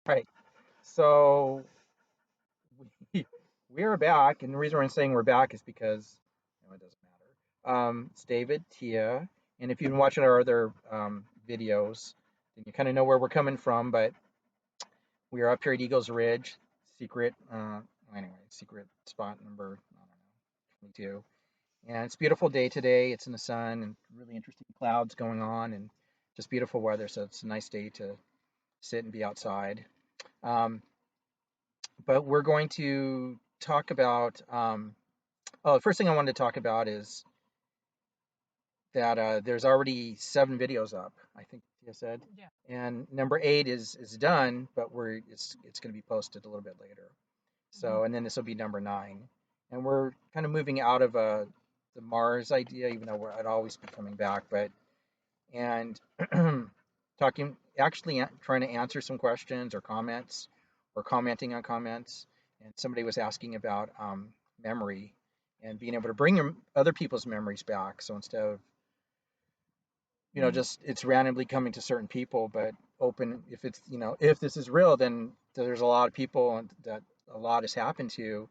Right. So we, we are back, and the reason I'm saying we're back is because it doesn't matter. It's David, Teah, and if you've been watching our other videos, then you kind of know where we're coming from. But we are up here at Eagles Ridge, secret. Secret spot number I don't know, 22. And it's a beautiful day today. It's in the sun and really interesting clouds going on, and just beautiful weather. So it's a nice day to sit and be outside. Um, but we're going to talk about. The first thing I wanted to talk about is that there's already 7 videos up. I think you said, Yeah. and number 8 is done, but it's going to be posted a little bit later. Hmm. So, and then this will be number 9, and we're kind of moving out of the Mars idea, even though I'd always be coming back, but and talking actually trying to answer some questions or comments or commenting on comments. And somebody was asking about memory and being able to bring other people's memories back. So instead of Mm. just it's randomly coming to certain people, but open if it's if this is real, then there's a lot of people that a lot has happened to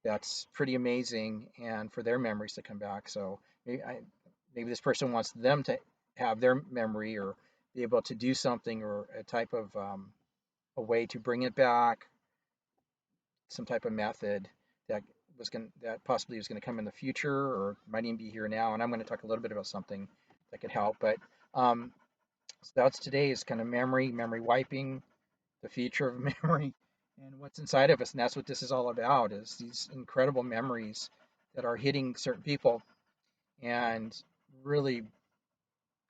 that's pretty amazing, and for their memories to come back. So maybe this person wants them to have their memory or be able to do something or a type of a way to bring it back, some type of method that that possibly is going to come in the future or might even be here now. And I'm going to talk a little bit about something that could help. But um, so that's today's kind of memory wiping, the future of memory, and what's inside of us. And that's what this is all about: is these incredible memories that are hitting certain people and really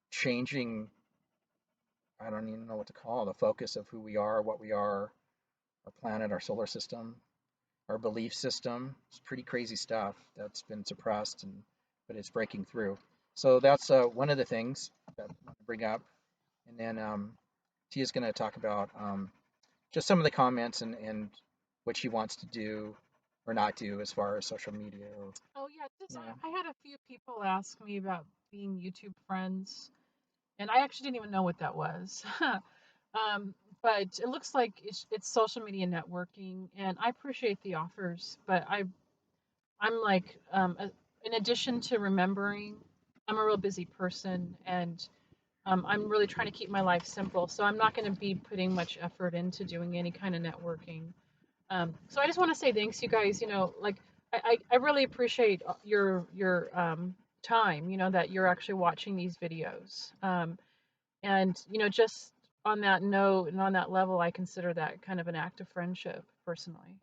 changing. I don't even know what to call the focus of who we are, what we are, our planet, our solar system, our belief system. It's pretty crazy stuff that's been suppressed, but it's breaking through. So that's one of the things that I want to bring up. And then Tia's going to talk about just some of the comments and what she wants to do or not do as far as social media. Or, Oh yeah, just you know, I had a few people ask me about being YouTube friends, and I actually didn't even know what that was. um, but it looks like it's social media networking, and I appreciate the offers, but I'm like, in addition to remembering, I'm a real busy person, and I'm really trying to keep my life simple, so I'm not going to be putting much effort into doing any kind of networking. So I just want to say thanks, you guys. Like I really appreciate your time. That you're actually watching these videos. And just on that note and on that level, I consider that kind of an act of friendship, personally.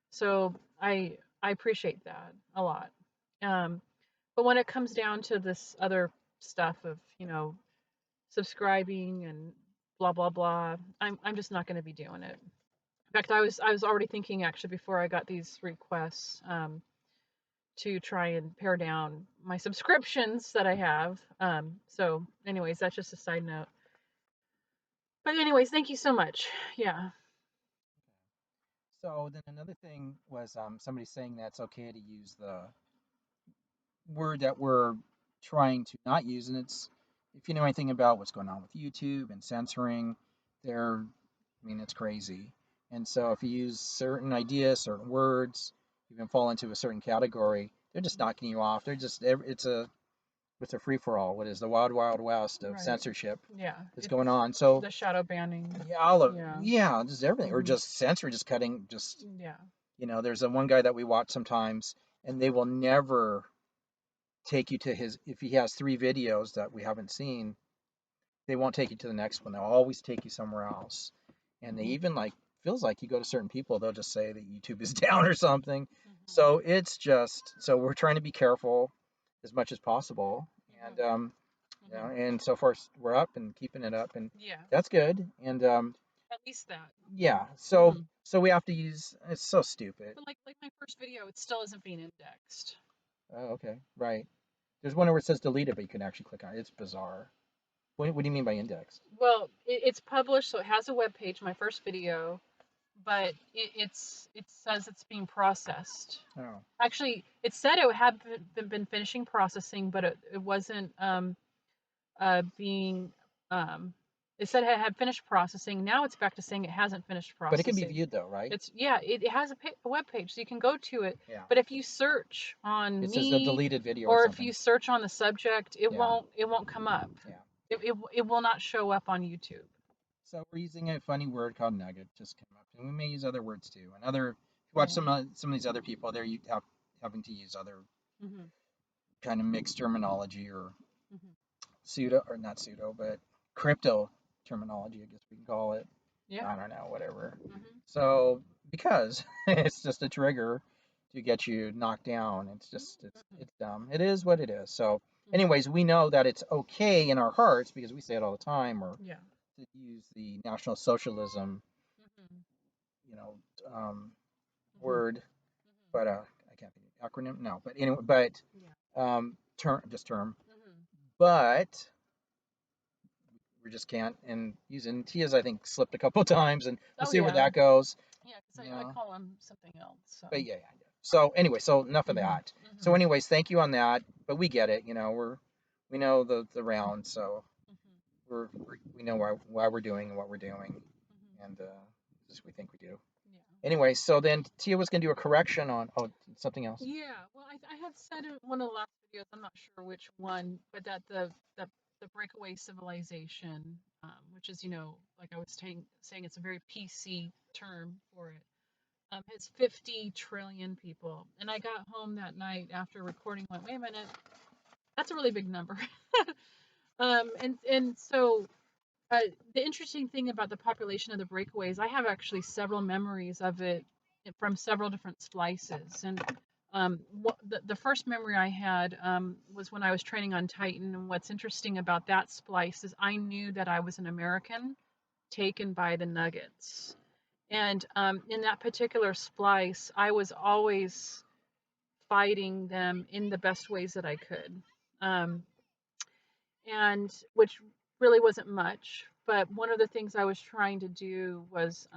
So I appreciate that a lot. Um, but when it comes down to this other stuff of subscribing and blah blah blah, I'm just not going to be doing it. In fact, I was already thinking, actually, before I got these requests, to try and pare down my subscriptions that I have. So anyways, that's just a side note. But anyways, thank you so much. Yeah. so then another thing was somebody saying that it's okay to use the word that we're trying to not use, and it's if you know anything about what's going on with YouTube and censoring, I mean, it's crazy. And so if you use certain ideas, certain words, you can fall into a certain category. They're just knocking you off. It's a free for all. What is the wild wild west of Right. censorship Yeah. that's It's going on? So the shadow banning. yeah, all of Yeah. yeah, just everything, or Hmm. just censor, just cutting, just Yeah. there's a one guy that we watch sometimes, and they will never take you to his if he has 3 videos that we haven't seen, they won't take you to the next one. They'll always take you somewhere else. And they Hmm. even like feels like you go to certain people, they'll just say that YouTube is down or something. Hmm. So it's just so we're trying to be careful as much as possible. And Hmm. Hmm. and so far we're up and keeping it up, and Yeah. that's good. And At least that. yeah, so Hmm. we have to use it's so stupid. But like my first video, it still isn't being indexed. Oh, okay, right. There's one where it says delete it, but you can actually click on it. It's bizarre. What do you mean by indexed? Well, it's published, so it has a web page, my first video, but it says it's being processed. Oh, Actually, it said it had been finishing processing, but it wasn't being um, It said it had finished processing. Now it's back to saying it hasn't finished But it can be processing. viewed though, right? It has a web page, so you can go to it. Yeah. But if you search on It says a me, deleted video or or if something. you search on the subject, Yeah. it won't come up. Yeah. It will not show up on YouTube. So we're using a funny word called nugget, just came up, and we may use other words too. And other, if you watch Yeah. some of these other people, they're having to use other Hmm. kind of mixed terminology or Hmm. pseudo or not pseudo, but crypto terminology, I guess we can call it. Yeah. I don't know, whatever. Hmm. So because it's just a trigger to get you knocked down, Hmm. it's dumb. It is what it is. So, Hmm. anyways, we know that it's okay in our hearts because we say it all the time, or Yeah. to use the National Socialism, Hmm. you know, Hmm. word, but I can't think of the acronym. No, but anyway, but Yeah. term, Hmm. but we just can't. And using Tia's, I think, slipped a couple of times, and we'll Oh see where yeah. that goes. Yeah, because You I know, call him something else. So. but yeah, yeah. So anyway, so enough of Hmm. that. So Hmm. anyways, thank you on that. But we get it. You know, we know the round, so Hmm. we know why we're doing what we're doing, Hmm. and just we think we do. Yeah. Anyway, so then Tia was going to do a correction on something else. Yeah, well, I had said in one of the last videos, I'm not sure which one, but that the breakaway civilization, which is, like I was saying, it's a very PC term for it, has 50 trillion people. And I got home that night after recording, went, wait a minute, that's a really big number. And so the interesting thing about the population of the breakaways, I have actually several memories of it from several different splices. And the first memory I had was when I was training on Titan. And what's interesting about that splice is I knew that I was an American taken by the Nuggets. And in that particular splice, I was always fighting them in the best ways that I could. Um, and which really wasn't much. But one of the things I was trying to do was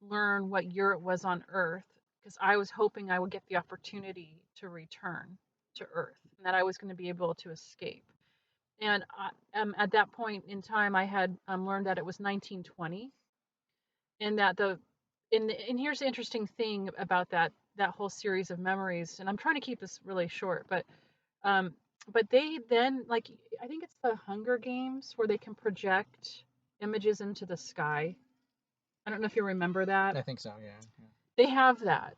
learn what year it was on Earth, because I was hoping I would get the opportunity to return to Earth and that I was going to be able to escape. And at that point in time, I had learned that it was 1920, and that and here's the interesting thing about that whole series of memories. And I'm trying to keep this really short, um, but they then, like, I think it's the Hunger Games where they can project images into the sky. I don't know if you remember that. I think so. Yeah. Yeah. They have that.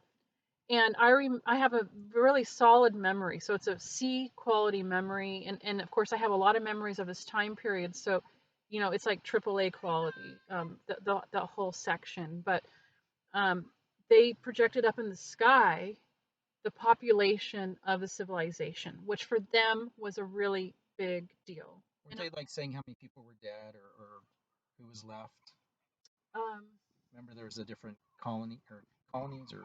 And I have a really solid memory. So it's a C quality memory. And of course, I have a lot of memories of this time period. So, it's like AAA quality, the whole section. But um, they projected up in the sky the population of a civilization, which for them was a really big deal. Weren't And they like saying how many people were dead or who was left? um, Remember, there was a different colonies or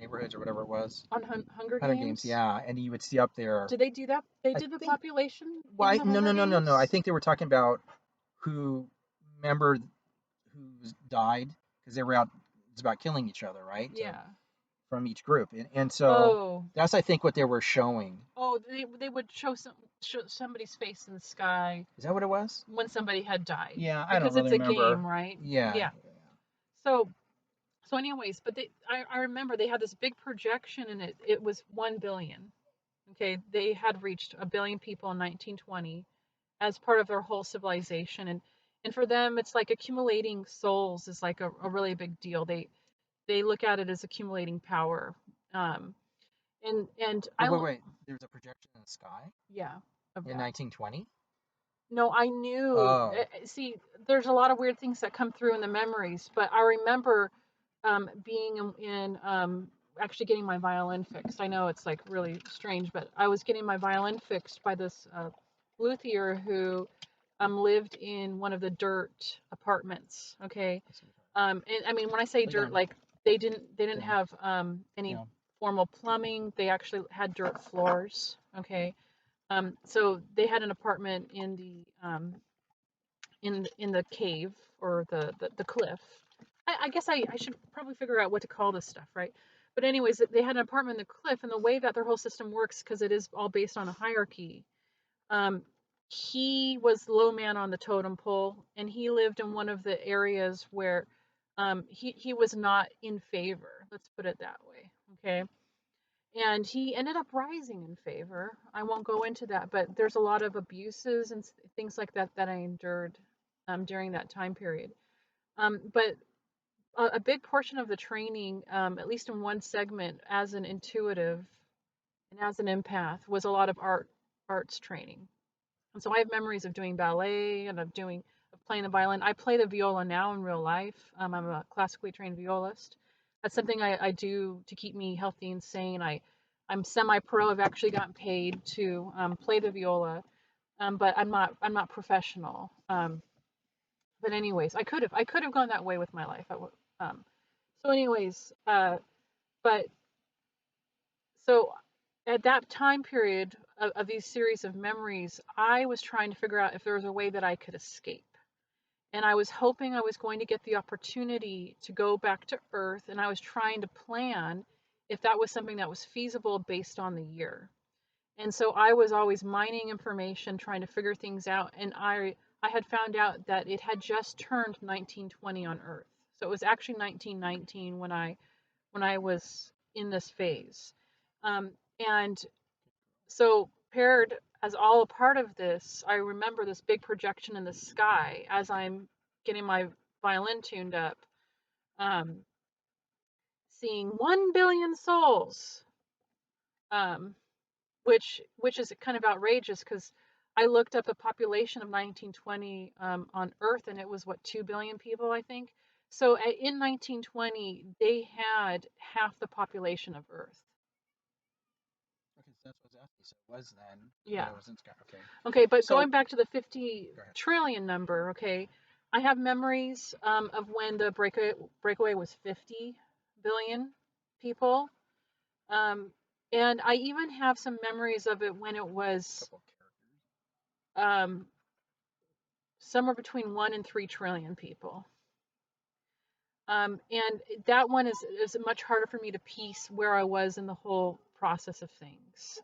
neighborhoods or whatever it was. on Hunger Hunger Games, Games, yeah, and you would see up there. did they do that? They I did the think. population in Why? the No, Hunger no, no, no, no. I Games. think they were talking about who remember who died because they were out. It's about killing each other, right? Yeah. From each group, and so Oh. that's I think what they were showing. Oh, they would show somebody's face in the sky Is that what it was? when somebody had died, Yeah, I don't because really it's a remember. game, right? Yeah, Yeah. So anyways, but I remember they had this big projection, and it was 1 billion. Okay, they had reached 1 billion people in 1920 as part of their whole civilization, and for them, it's like accumulating souls is like a really big deal. They look at it as accumulating power. Um, and Wait, I wait, wait. There's a projection in the sky Yeah, of in that. 1920. No, I knew. Oh, See, there's a lot of weird things that come through in the memories, but I remember being actually getting my violin fixed. I know it's like really strange, but I was getting my violin fixed by this luthier who lived in one of the dirt apartments. Okay, and I mean when I say put it dirt, down. like they didn't Yeah, have any yeah. formal plumbing. They actually had dirt floors. Okay, so they had an apartment in the cave, or the cliff. I guess I should probably figure out what to call this stuff, right? But anyways, they had an apartment in the cliff, and the way that their whole system works, because it is all based on a hierarchy. Um, he was the low man on the totem pole, and he lived in one of the areas where he was not in favor. Let's put it that way. Okay. And he ended up rising in favor. I won't go into that, but there's a lot of abuses and things like that that I endured during that time period. But a big portion of the training, at least in one segment, as an intuitive and as an empath, was a lot of arts training. And so I have memories of doing ballet and of playing the violin. I play the viola now in real life. I'm a classically trained violist. That's something I do to keep me healthy and sane. I'm semi-pro. I've actually gotten paid to play the viola, but I'm not professional. But anyways, I could have gone that way with my life. So anyways, but so at that time period of these series of memories, I was trying to figure out if there was a way that I could escape. And I was hoping I was going to get the opportunity to go back to Earth, and I was trying to plan if that was something that was feasible based on the year. And so I was always mining information, trying to figure things out, and I had found out that it had just turned 1920 on Earth. So it was actually 1919 when I was in this phase. And so paired as all a part of this, I remember this big projection in the sky as I'm getting my violin tuned up, um, seeing 1 billion souls, um, which is kind of outrageous because I looked up the population of 1920 on Earth, and it was what, 2 billion people, I think. So in 1920, they had half the population of Earth. Okay, so that's what I was asking. So it was then, Yeah. but it wasn't. Okay. Okay, but So going back to the 50 go ahead. trillion number, okay, I have memories of when the breakaway was 50 billion people. Um, and I even have some memories of it when it was Couple of characters. um, somewhere between 1 and 3 trillion people. And that one is much harder for me to piece where I was in the whole process of things.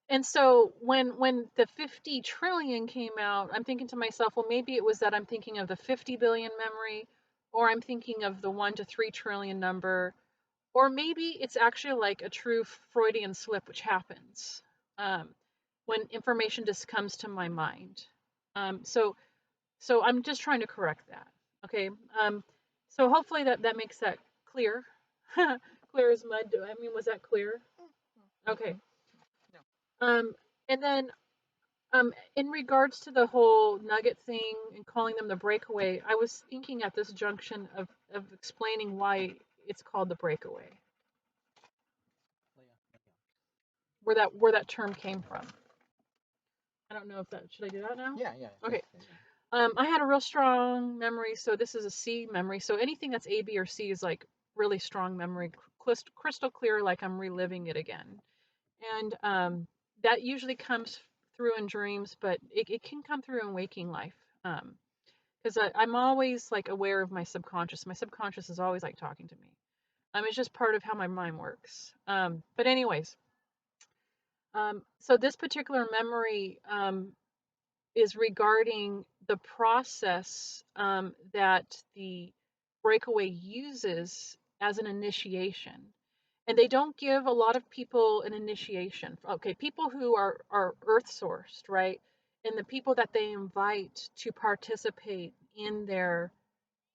And so when the 50 trillion came out, I'm thinking to myself, well, maybe it was that I'm thinking of the 50 billion memory, or I'm thinking of the 1 to 3 trillion number, or maybe it's actually like a true Freudian slip, which happens um, when information just comes to my mind. So I'm just trying to correct that. Okay. So hopefully that makes that clear. Clear as mud. I mean, was that clear? Okay. No. Um, and then in regards to the whole nugget thing and calling them the breakaway, I was thinking at this junction of explaining why it's called the breakaway, where that term came from. I don't know if that should I do that now? Yeah, yeah. Okay. Yeah. I had a real strong memory, so this is a C memory. So anything that's A, B, or C is like really strong memory, crystal clear, like I'm reliving it again. And that usually comes through in dreams, but it can come through in waking life. Because I'm always like aware of my subconscious. My subconscious is always like talking to me. It's just part of how my mind works. But anyways, so this particular memory is regarding the process that the breakaway uses as an initiation. And they don't give a lot of people an initiation. Okay, people who are earth sourced, right? And the people that they invite to participate in their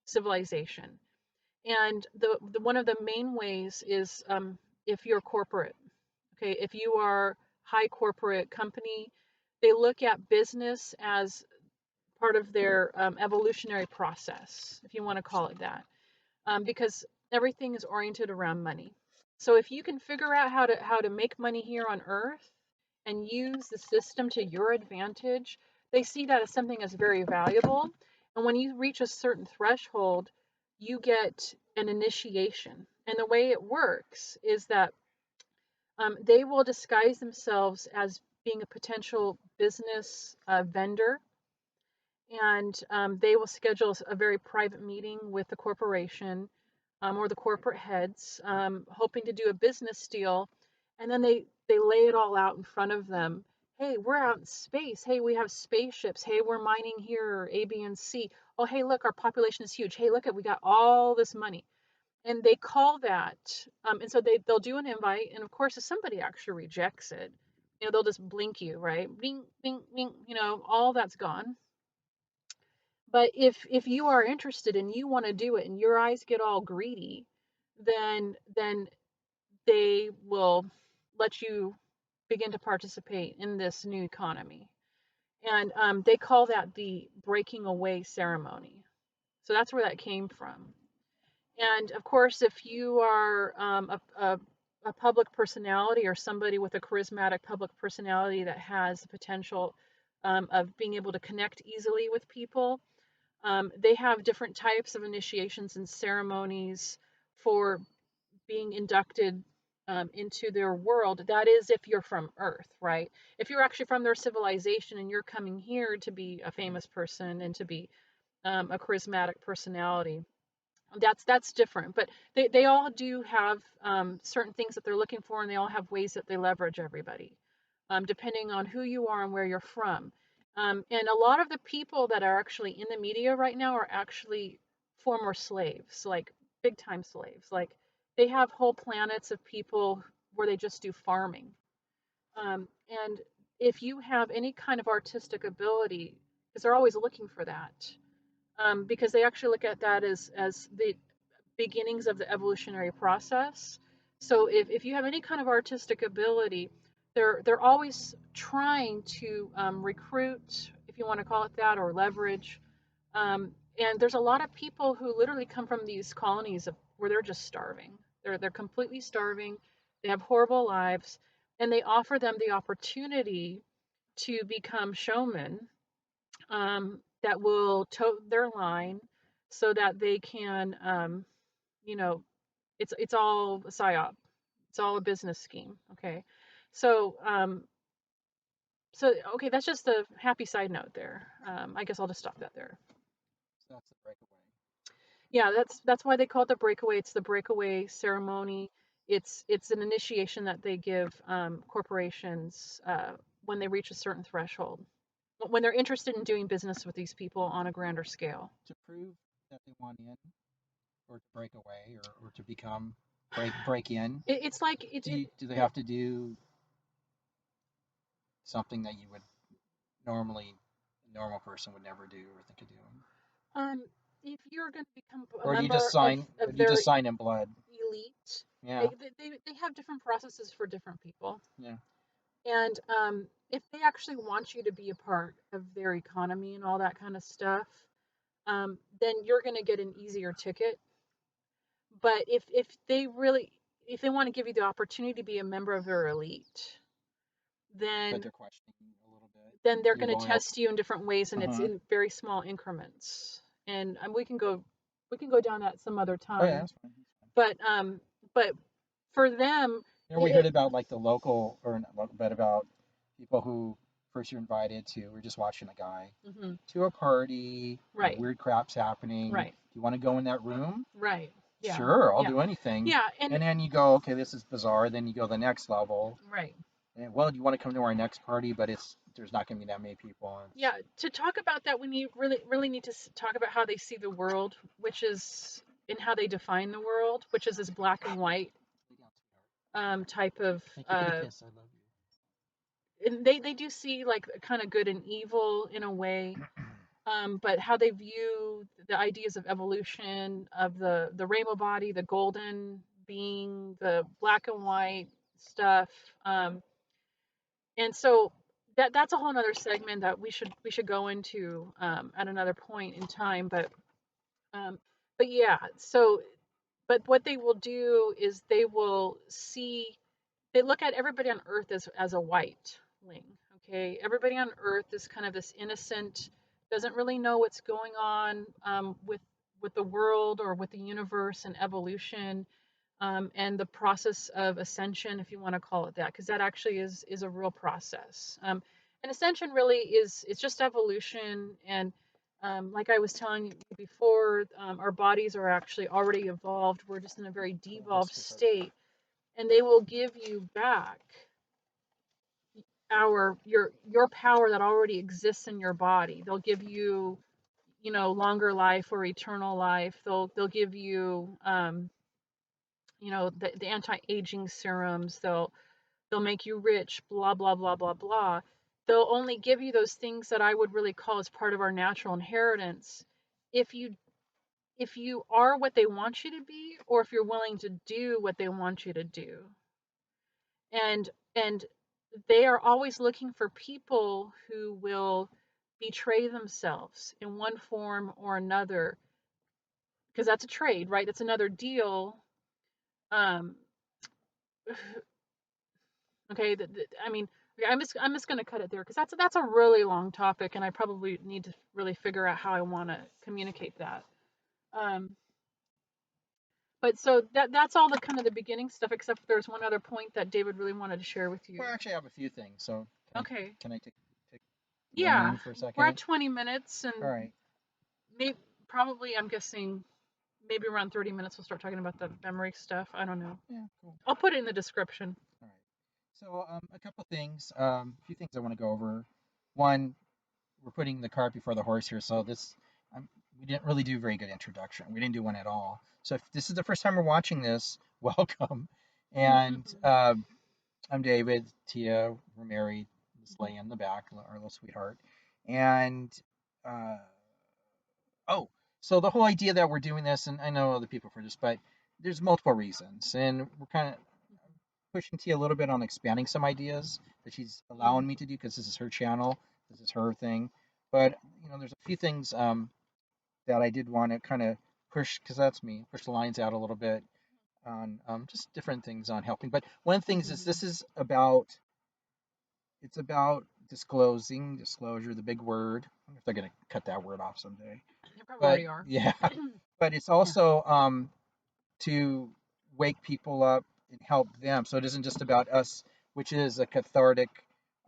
civilization. And the one of the main ways is if you're corporate. Okay, if you are high corporate company, they look at business as part of their evolutionary process, if you want to call it that, because everything is oriented around money. So if you can figure out how to make money here on Earth and use the system to your advantage, they see that as something that's very valuable. And when you reach a certain threshold, you get an initiation. And the way it works is that they will disguise themselves as being a potential business vendor, and they will schedule a very private meeting with the corporation or the corporate heads, hoping to do a business deal, and then they lay it all out in front of them. hey, we're out in space. Hey, we have spaceships. Hey, we're mining here, A, B, and C. Oh, hey, look, our population is huge. Hey, look at we got all this money. And they call that, and so they'll do an invite, and of course, if somebody actually rejects it, they'll just blink you, right? Bing, bing, bing. All that's gone. But if you are interested and you want to do it, and your eyes get all greedy, then they will let you begin to participate in this new economy. And they call that the breaking away ceremony. So that's where that came from. And of course, if you are a public personality or somebody with a charismatic public personality that has the potential of being able to connect easily with people, they have different types of initiations and ceremonies for being inducted into their world. That is, if you're from Earth, right? If you're actually from their civilization and you're coming here to be a famous person and to be a charismatic personality, that's different. But they all do have certain things that they're looking for, and they all have ways that they leverage everybody, depending on who you are and where you're from. And a lot of the people that are actually in the media right now are actually former slaves, like big time slaves. Like they have whole planets of people where they just do farming. And if you have any kind of artistic ability, because they're always looking for that, because they actually look at that as the beginnings of the evolutionary process. So if you have any kind of artistic ability, they're always trying to recruit, if you want to call it that, or leverage. And there's a lot of people who literally come from these colonies where they're just starving. They're completely starving. They have horrible lives, and they offer them the opportunity to become showmen that will tote their line so that they can, you know, it's all a psyop. It's all a business scheme. Okay. So, okay, that's just a happy side note there. I guess I'll just stop that there. So that's the breakaway. Yeah, that's why they call it the breakaway. It's the breakaway ceremony. It's an initiation that they give corporations when they reach a certain threshold, when they're interested in doing business with these people on a grander scale. To prove that they want in, or to break away, or to become break in. It's like Do they have to do something that you would normally a normal person would never do or think of doing? um if you're going to become a Or do you member just sign? Or of do you their just sign in blood? elite, Yeah, they have different processes for different people. yeah. And if they actually want you to be a part of their economy and all that kind of stuff, then you're going to get an easier ticket. But if they want to give you the opportunity to be a member of their elite, But then they're questioning a little bit. they're You're going to loyal. test you in different ways, and it's Uh-huh. in very small increments. And we can go down that some other Oh yeah, time. that's fine. That's fine. But for them, You know, we heard it, about like the local, or not local, but about people who first you're invited to. We're just watching a guy mhm, to a party. right, Weird crap's happening. Do right, you want to go in that room? right, yeah, Sure, I'll yeah, do anything. yeah, and And then you go, okay, this is bizarre. Then you go the next level. right. And well, do you want to come to our next party? But there's not going to be that many people. Yeah, to talk about that, we need really need to talk about how they see the world, which is and how they define the world, which is this black and white type of. Thank you for the kiss. I love And they do see like kind of good and evil in a way, but how they view the ideas of evolution, of the rainbow body, the golden being, the black and white stuff, and so that's a whole other segment that we should go into at another point in time. Um, but yeah, so but what they will do is they look at everybody on Earth as a whiteling. Okay, everybody on Earth is kind of this innocent, doesn't really know what's going on with the world or with the universe and evolution, and the process of ascension, if you want to call it that, because that actually is a real process. And ascension really is it's just evolution. And like I was telling you before, our bodies are actually already evolved. We're just in a very devolved state, and they will give you back your power that already exists in your body. They'll give you, longer life or eternal life. They'll give you, the anti-aging serums. They'll make you rich, blah blah blah blah blah. They'll only give you those things that I would really call as part of our natural inheritance if you are what they want you to be, or if you're willing to do what they want you to do. And they are always looking for people who will betray themselves in one form or another, because that's a trade, right? That's another deal. um okay, I mean, okay, I'm just going to cut it there, because that's a really long topic, and I probably need to really figure out how I want to communicate that. um but so that's all the kind of the beginning stuff, except there's one other point that David really wanted to share with you. Well, actually, I have a few things. So Okay. can I take run Yeah, in for a we're at second? 20 minutes, All and right. maybe, probably, I'm guessing maybe around 30 minutes we'll start talking about the memory stuff. I don't know. Yeah. Cool. I'll put it in the description. All right. So a couple things. A few things I want to go over. One, we're putting the cart before the horse here. So we didn't really do a very good introduction. We didn't do one at all. So if this is the first time we're watching this, welcome. And I'm David, Teah, we're married. This lay in the back, our little sweetheart. And uh, oh, so the whole idea that we're doing this, and I know other people for this, but there's multiple reasons, and we're kind of pushing Tia a little bit on expanding some ideas that she's allowing me to do because this is her channel, this is her thing. But there's a few things that I did want to kind of push, because that's me, push the lines out a little bit on just different things on helping. But one of the things is this is about it's about disclosure, the big word. I wonder if they're gonna cut that word off someday. They probably But already are. yeah, but it's Yeah. also to wake people up and help them. So it isn't just about us, which is a cathartic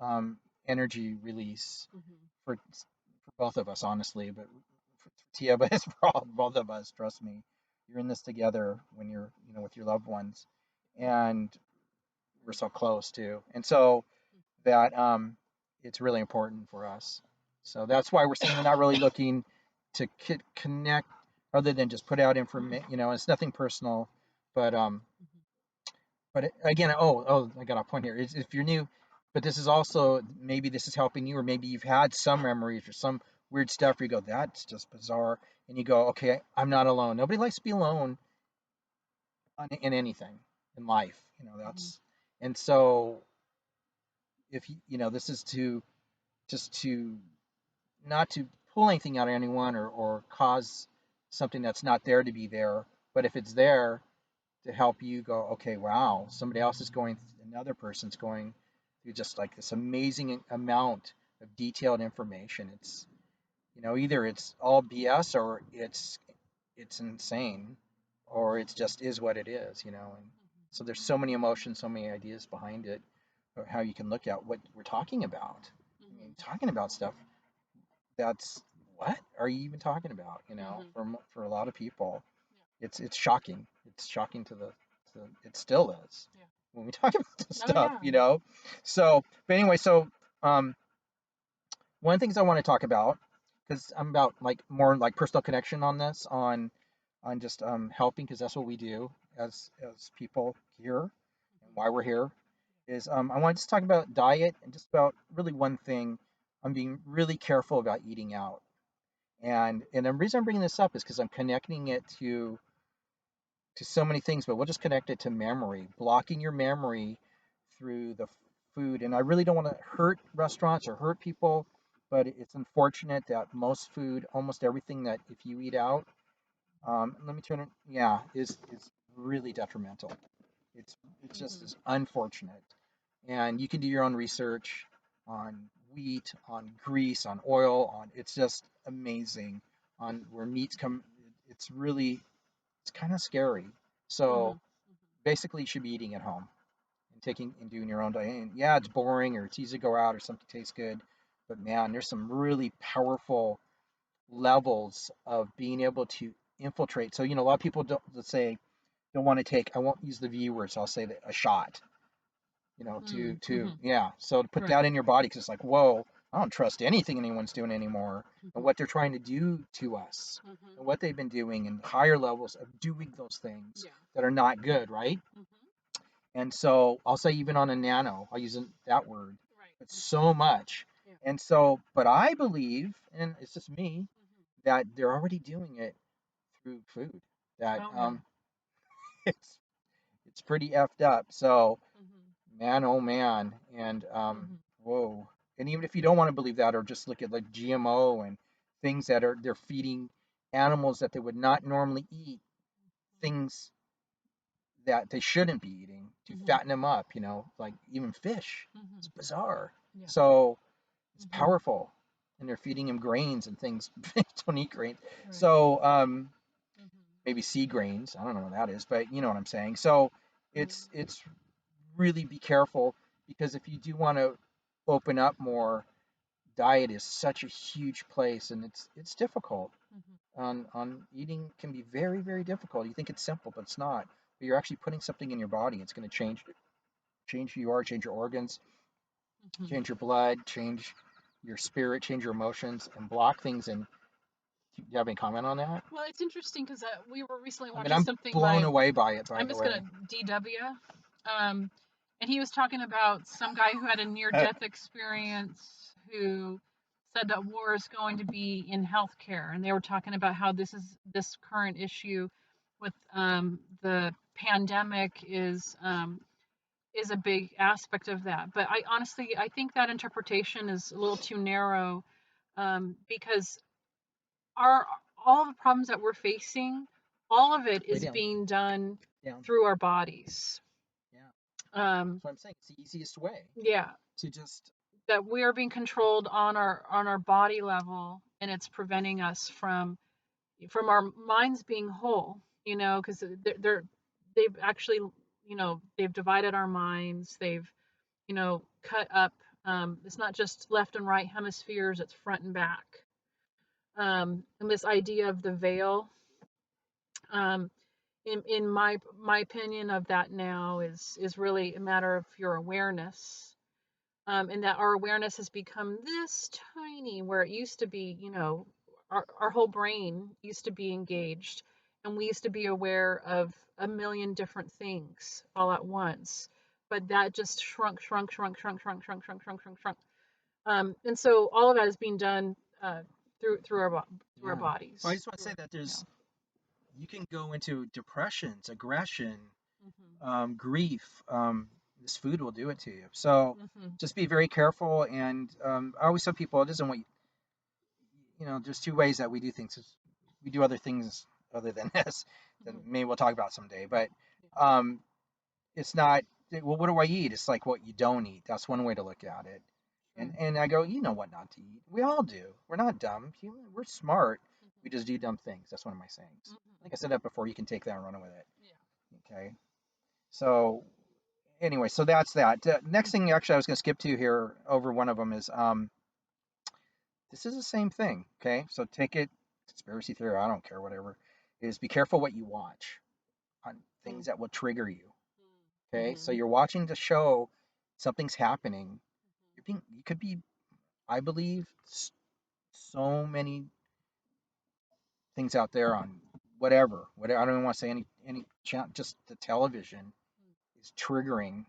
um, energy release for both of us, honestly. But for Tia, but it's for both of us. Trust me, you're in this together when you're with your loved ones, and we're so close too. And so that it's really important for us. So that's why we're saying we're not really looking to connect other than just put out information. It's nothing personal, but again, I got a point here. If you're new, but this is also, maybe this is helping you, or maybe you've had some memories or some weird stuff where you go, that's just bizarre, and you go, okay, I'm not alone. Nobody likes to be alone in anything in life. That's and so if this is to just to not to pull anything out of anyone or cause something that's not there to be there, but if it's there to help you go, okay, wow, somebody else is going, another person's going through just like this amazing amount of detailed information. It's either it's all BS or it's insane, or it's just is what it is. And so there's so many emotions, so many ideas behind it, of how you can look at what we're talking about. I mean, talking about stuff that's, what are you even talking about? For a lot of people, it's shocking. It's shocking it still is Yeah. when we talk about this Oh stuff. yeah. So, but anyway, so one of the things I want to talk about, because I'm about like more like personal connection on this, on just helping, because that's what we do as people here, and why we're here is I want to just talk about diet, and just about really one thing. I'm being really careful about eating out. And the reason I'm bringing this up is because I'm connecting it to so many things, but we'll just connect it to memory, blocking your memory through the food. And I really don't want to hurt restaurants or hurt people, but it's unfortunate that most food, almost everything that if you eat out, let me turn it, yeah, is really detrimental. It's it's just is unfortunate. And you can do your own research on wheat, on grease, on oil, on it's just amazing on where meats come. It's really it's kind of scary. So basically, you should be eating at home and taking and doing your own diet. And yeah, it's boring or it's easy to go out or something tastes good, but man, there's some really powerful levels of being able to infiltrate. So a lot of people don't, let's say, don't want to take. I won't use the V word, so I'll say that a shot. So to put Right. that in your body, because it's like, whoa, I don't trust anything anyone's doing anymore, and what they're trying to do to us, and what they've been doing, and higher levels of doing those things Yeah. that are not good, right? And so I'll say even on a nano, I'll use that word, Right. but so much. Yeah. And so, but I believe, and it's just me, that they're already doing it through food. That Oh yeah. it's it's pretty effed up. So Mm-hmm. man, oh man, and whoa. And even if you don't want to believe that, or just look at like GMO and things that they're feeding animals that they would not normally eat, things that they shouldn't be eating to fatten them up, like even fish. It's bizarre. Yeah. So it's powerful. And they're feeding him grains and things. Don't eat grains. Right. So maybe sea grains. I don't know what that is, but you know what I'm saying. So it's really be careful, because if you do want to open up more, diet is such a huge place, and it's difficult. On eating can be very, very difficult. You think it's simple, but it's not. But you're actually putting something in your body. It's going to change who you are, change your organs, change your blood, change your spirit, change your emotions, and block things. And do you have any comment on that? Well, it's interesting because we were recently I mean, watching I'm something blown by. away by it, by I'm the just way. gonna DW. And he was talking about some guy who had a near-death experience who said that war is going to be in healthcare, and they were talking about how this current issue with the pandemic is a big aspect of that. But I think that interpretation is a little too narrow, because our all the problems that we're facing, all of it Way is down, being done down. through our bodies. Yeah. Um, That's what I'm saying. It's the easiest way yeah, to just. that we are being controlled on our body level, and it's preventing us from our minds being whole. Because they've actually, they've divided our minds. They've cut up. It's not just left and right hemispheres; it's front and back. And this idea of the veil, um, in my opinion of that now is really a matter of your awareness, and that our awareness has become this tiny where it used to be, our whole brain used to be engaged, and we used to be aware of a million different things all at once, but that just shrunk. And so all of that is being done through our Yeah. Well, I bodies. just want to say that Yeah. you can go into depressions, aggression, Hmm. grief. This food will do it to you. So Hmm. just be very careful. And I always tell people, it isn't what there's two ways that we do things. We do other things other than this that Hmm. maybe we'll talk about someday. But um, it's not, well, what do I eat? It's like what you don't eat. That's one way to look at it. Sure. And I go, you know what not to eat. We all do. We're not dumb. We're smart. We just do dumb things. That's one of my sayings. I think I said that before. You can take that and run with it. Yeah. Okay. So anyway, so that's that. Next thing, actually, I was going to skip to here over one of them is this is the same thing. Okay. So take it, conspiracy theory, I don't care, whatever, is be careful what you watch on things that will trigger you. Okay. So you're watching the show, something's happening. You could be, I believe, so many things out there on whatever. I don't even want to say any channel, just the television is triggering,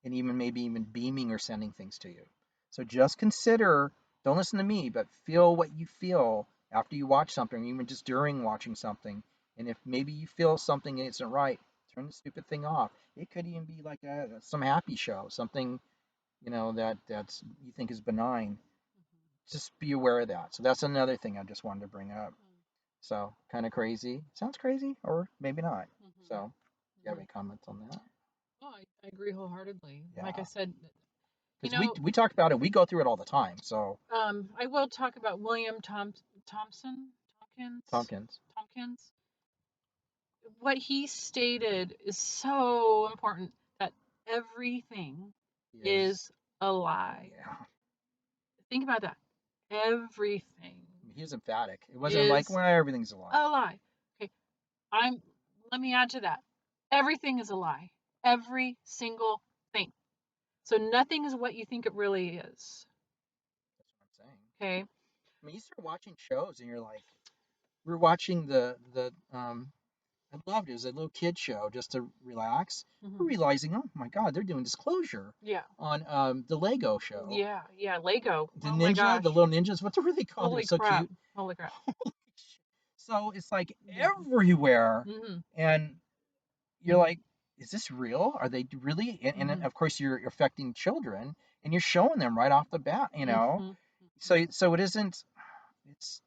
and even maybe even beaming or sending things to you. So just consider, don't listen to me, but feel what you feel after you watch something, even just during watching something. And if maybe you feel something isn't right, turn the stupid thing off. It could even be like some happy show, something that's you think is benign. Just be aware of that. So that's another thing I just wanted to bring up. So kind of crazy. Sounds crazy, or maybe not. So, do you have any comments on that? Oh, I agree wholeheartedly. Like I Yeah, said, you because know, we talk about it. We go through it all the time. So I will talk about William Thompson, Tompkins, Tompkins. Tompkins. What he stated is so important, that everything Is is a lie. Yeah. Think about that. Everything He was emphatic. It wasn't like, is well, everything's a lie. a lie. Okay, I'm. Let me add to that. Everything is a lie. Every single thing. So nothing is what you think it really is. That's what I'm saying. Okay. I mean, you start watching shows and you're like, we're watching the I loved it. It was a little kid show just to relax. We're Hmm. realizing, oh my God, they're doing disclosure Yeah. on the Lego show. Yeah. Yeah. Lego. The Oh my ninja, the gosh. little ninjas, what were they called? They're Holy so crap. cute. Holy crap. So it's like Yeah. everywhere. Hmm. And you're like, is this real? Are they really? And Hmm. of course, you're affecting children and you're showing them right off the bat, Hmm. So it isn't, it's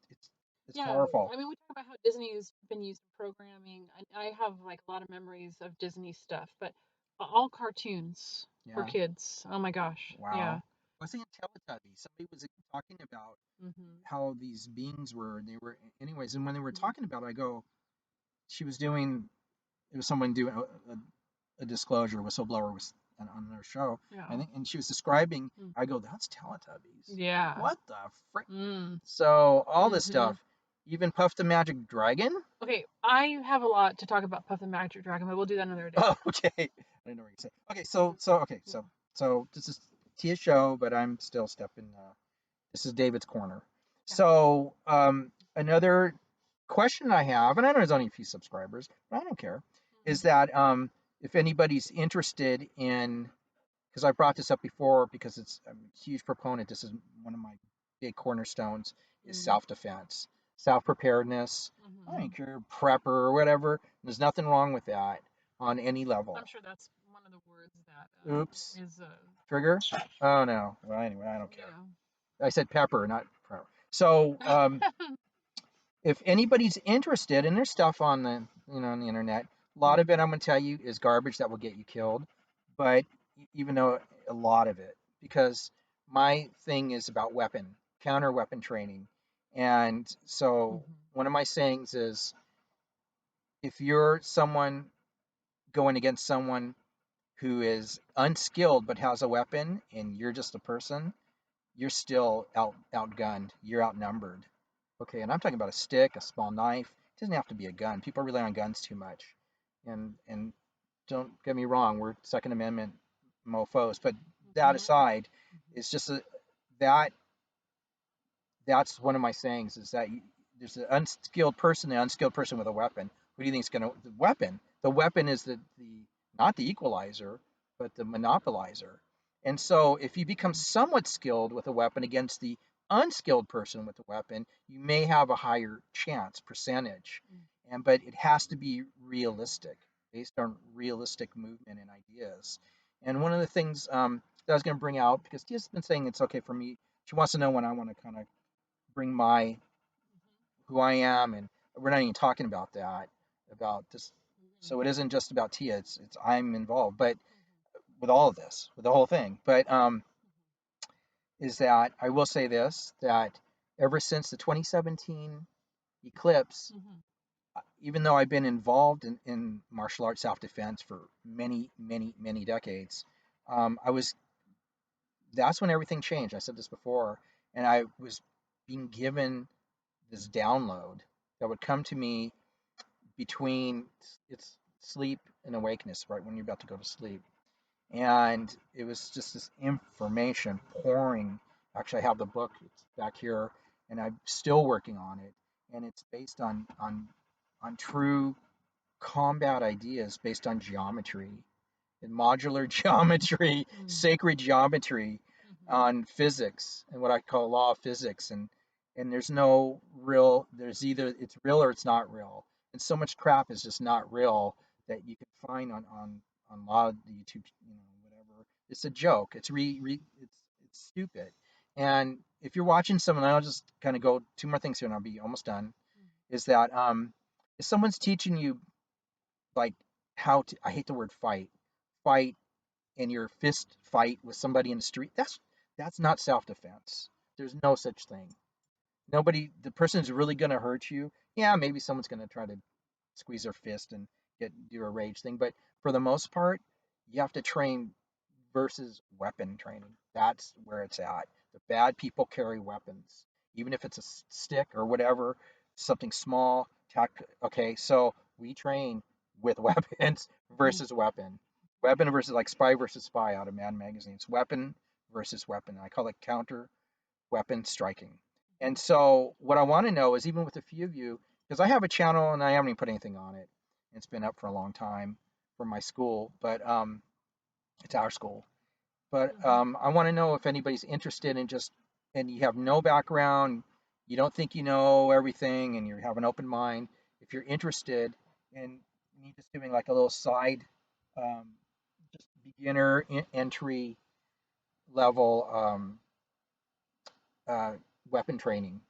Yeah, powerful. I mean, we talk about how Disney's been used in programming. I have like a lot of memories of Disney stuff, but all cartoons for Yeah. kids. Oh my gosh. Yeah. Wow. I was thinking Teletubbies. Somebody was talking about Hmm. how these beings were, they were, anyways. And when they were Hmm. talking about it, I go, she was doing, it was someone doing a disclosure, whistleblower was on their show. I Yeah. think, and she was describing, Mm. I go, that's Teletubbies. Yeah. What the frick? Mm. So all this Hmm. stuff, even Puff the Magic Dragon. Okay, I have a lot to talk about Puff the Magic Dragon, but we'll do that another day. Oh, okay. I didn't know what you said. Okay, Yeah. so this is Tia's show, but I'm still stepping. This is David's corner. Yeah. So another question I have, and I know there's only a few subscribers, but I don't care, is Mhm. that if anybody's interested in, because I brought this up before, because I'm a huge proponent. This is one of my big cornerstones is Mhm. self-defense, self-preparedness. I Mhm. don't care, prepper or whatever. There's nothing wrong with that on any I'm level. sure that's one of the words that Oops, is trigger. Oh no. Well, anyway, I don't care. yeah. I said pepper, not prepper. So if anybody's interested, and there's stuff on the on the internet, a lot of Mhm. it I'm going to tell you is garbage that will get you killed. But even though a lot of it, because my thing is about counter weapon training, and so Mhm. one of my sayings is, if you're someone going against someone who is unskilled but has a weapon, and you're just a person, you're still outgunned. You're outnumbered. Okay, and I'm talking about a stick, a small knife. It doesn't have to be a gun. People rely on guns too much. And don't get me wrong, we're Second Amendment mofos, but that Mhm. aside, it's just that that's one of my sayings is that there's an unskilled person with a weapon. Who do you think is going to the weapon? The weapon is the not the equalizer, but the monopolizer. And so, if you become somewhat skilled with a weapon against the unskilled person with a weapon, you may have a higher chance percentage. Mhm. But it has to be realistic, based on realistic movement and ideas. And one of the things that I was going to bring out, because Tia's been saying it's okay for me, she wants to know when I want to kind of bring my who I am, and we're not even talking about that, about this. Mhm. So it isn't just about Tia; it's I'm involved, but with all of this, with the whole thing. But is that I will say this, that ever since the 2017 eclipse, Mhm. even though I've been involved in martial arts self defense for many decades, I was that's when everything changed. I said this before, and I was being given this download that would come to me between it's sleep and awakeness, right when you're about to go to sleep. And it was just this information pouring. Actually, I have the book, it's back here, and I'm still working on it. And it's based on true combat ideas based on geometry and modular geometry, Mhm. sacred geometry, Mhm. on physics and what I call law of physics. And there's no real. There's either it's real or it's not real. And so much crap is just not real that you can find on a lot of the YouTube, whatever. It's a joke. It's stupid. And if you're watching someone, I'll just kind of go two more things here and I'll be almost done. Is that if someone's teaching you like how to, I hate the word fight in your fist fight with somebody in the street, that's not self-defense. There's no such thing. Nobody, the person who's really going to hurt you, yeah, maybe someone's going to try to squeeze their fist and do a rage thing, but for the most part, you have to train versus weapon training. That's where it's at. The bad people carry weapons, even if it's a stick or whatever, something small. Okay, so we train with weapons Mhm. versus weapon. Weapon versus like spy versus spy out of Mad Magazine. It's weapon versus weapon. I call it counter weapon striking. And so what I want to know is even with a few of you, because I have a channel and I haven't even put anything on it. It's been up for a long time for my school, but it's our school. But I want to know if anybody's interested in just, and you have no background, you don't think you know everything, and you have an open mind. If you're interested in me just doing like a little side, um, just beginner entry level uh, weapon training,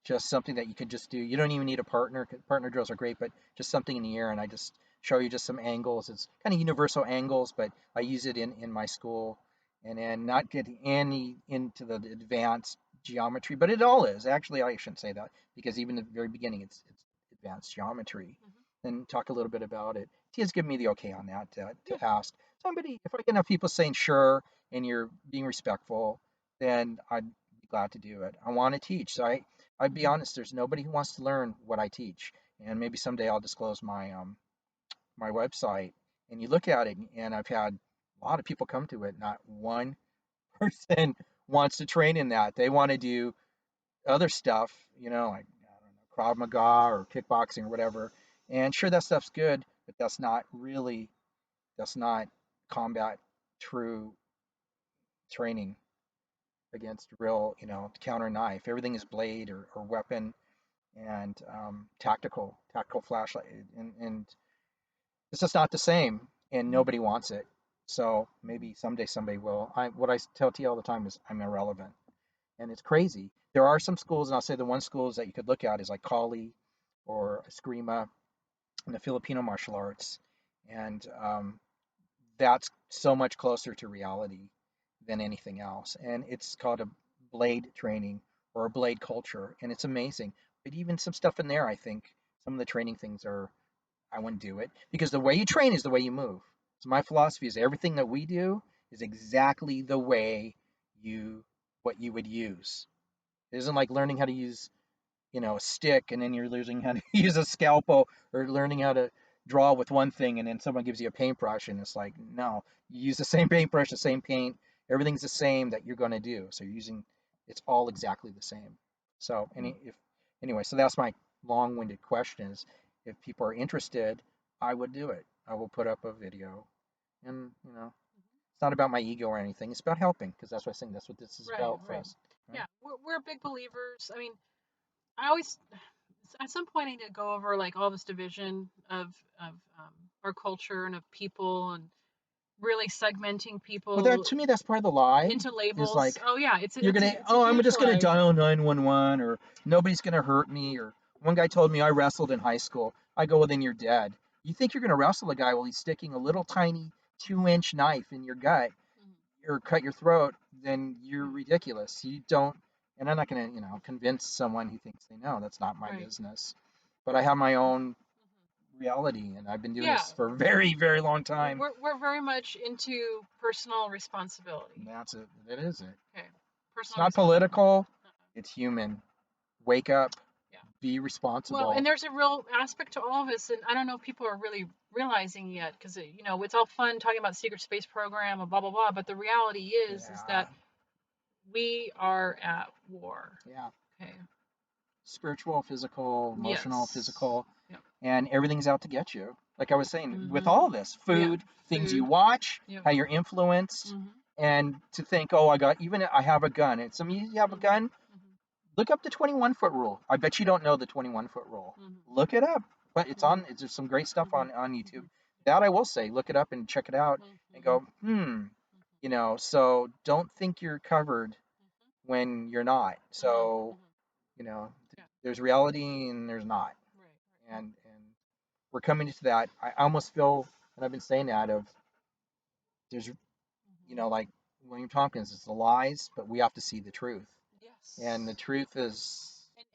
just something that you can just do. You don't even need a partner. Partner drills are great, but just something in the air, and I just show you just some angles. It's kind of universal angles, but I use it in my school, and then not getting any into the advanced geometry, but it all is actually. I shouldn't say that because even at the very beginning, it's advanced geometry. And talk a little bit about it. Tia's given me the okay on that to ask somebody. If I get enough people saying sure and you're being respectful, then I'd be glad to do it. I want to teach, so I'd be honest, there's nobody who wants to learn what I teach. And maybe someday I'll disclose my website and you look at it and I've had a lot of people come to it. Not one person wants to train in that. They want to do other stuff, like I don't know, Krav Maga or kickboxing or whatever. And sure that stuff's good, but that's not combat true training against real, counter knife. Everything is blade or weapon and tactical flashlight, and it's just not the same, and nobody wants it. So maybe someday somebody will. What I tell T all the time is I'm irrelevant, and it's crazy. There are some schools, and I'll say the one schools that you could look at is like Kali or Eskrima in the Filipino martial arts, and that's so much closer to reality than anything else. And it's called a blade training or a blade culture, and it's amazing. But even some stuff in there, I think some of the training things are, I wouldn't do it because the way you train is the way you move. So my philosophy is everything that we do is exactly the way you what you would use. It isn't like learning how to use a stick and then you're learning how to use a scalpel or learning how to draw with one thing and then someone gives you a paintbrush and it's like no, you use the same paintbrush, the same paint, everything's the same that you're going to do, so you're using, it's all exactly the same. So anyway, so that's my long-winded question is if people are interested, I would do it. I will put up a video, and it's not about my ego or anything, it's about helping, because that's what I think that's what this is about for us, right? Yeah, we're big believers. I mean, I always at some point I need to go over like all this division of our culture and of people and really segmenting Well, that people to me, that's part of the lie. into Is labels. like Oh yeah, it's you're it's gonna, a it's a oh, I'm huge just gonna lie. dial 911, or nobody's gonna hurt me, or one guy told me I wrestled in high school. I go, well, then you're dead. You think you're gonna wrestle a guy while he's sticking a little tiny 2-inch knife in your gut or cut your throat? Then you're ridiculous. You don't. And I'm not gonna, convince someone who thinks they know. That's not my Right. business. But I have my own reality, and I've been doing Yeah, this for a very, very long time. we're very much into personal responsibility. And that's it. That is it. Okay, It's personal not responsibility. political. It's human. Wake up. Yeah. Be Well, and responsible. there's a real aspect to all of us, and I don't know if people are really realizing yet, because it's all fun talking about secret space program and blah blah blah, but the reality is Yeah. that we are at war. Yeah. Okay. Spiritual, physical, emotional, Yes. physical, Yep. and everything's out to get you. Like I was saying, with Mhm. all this Yeah. food, things you Food. watch, Yep. how you're influenced, Mhm. and to think, oh, even I have a gun. And some of you have a Mhm. gun. Mhm. Look up the 21-foot rule. I bet you don't know the 21-foot rule. Mhm. Look it up. But it's Mhm. on. There's some great stuff Mhm. on YouTube. Mhm. That I will say, look it up and check it out, and Mhm. go, So don't think you're covered when you're not. Mhm. So Mhm. you know, Yeah. there's reality and there's not, Right. and we're coming to that. I almost feel, and I've been saying that of there's, Mhm. like William Tompkins, it's the lies, but we have to see the truth, and the Yes. truth is, And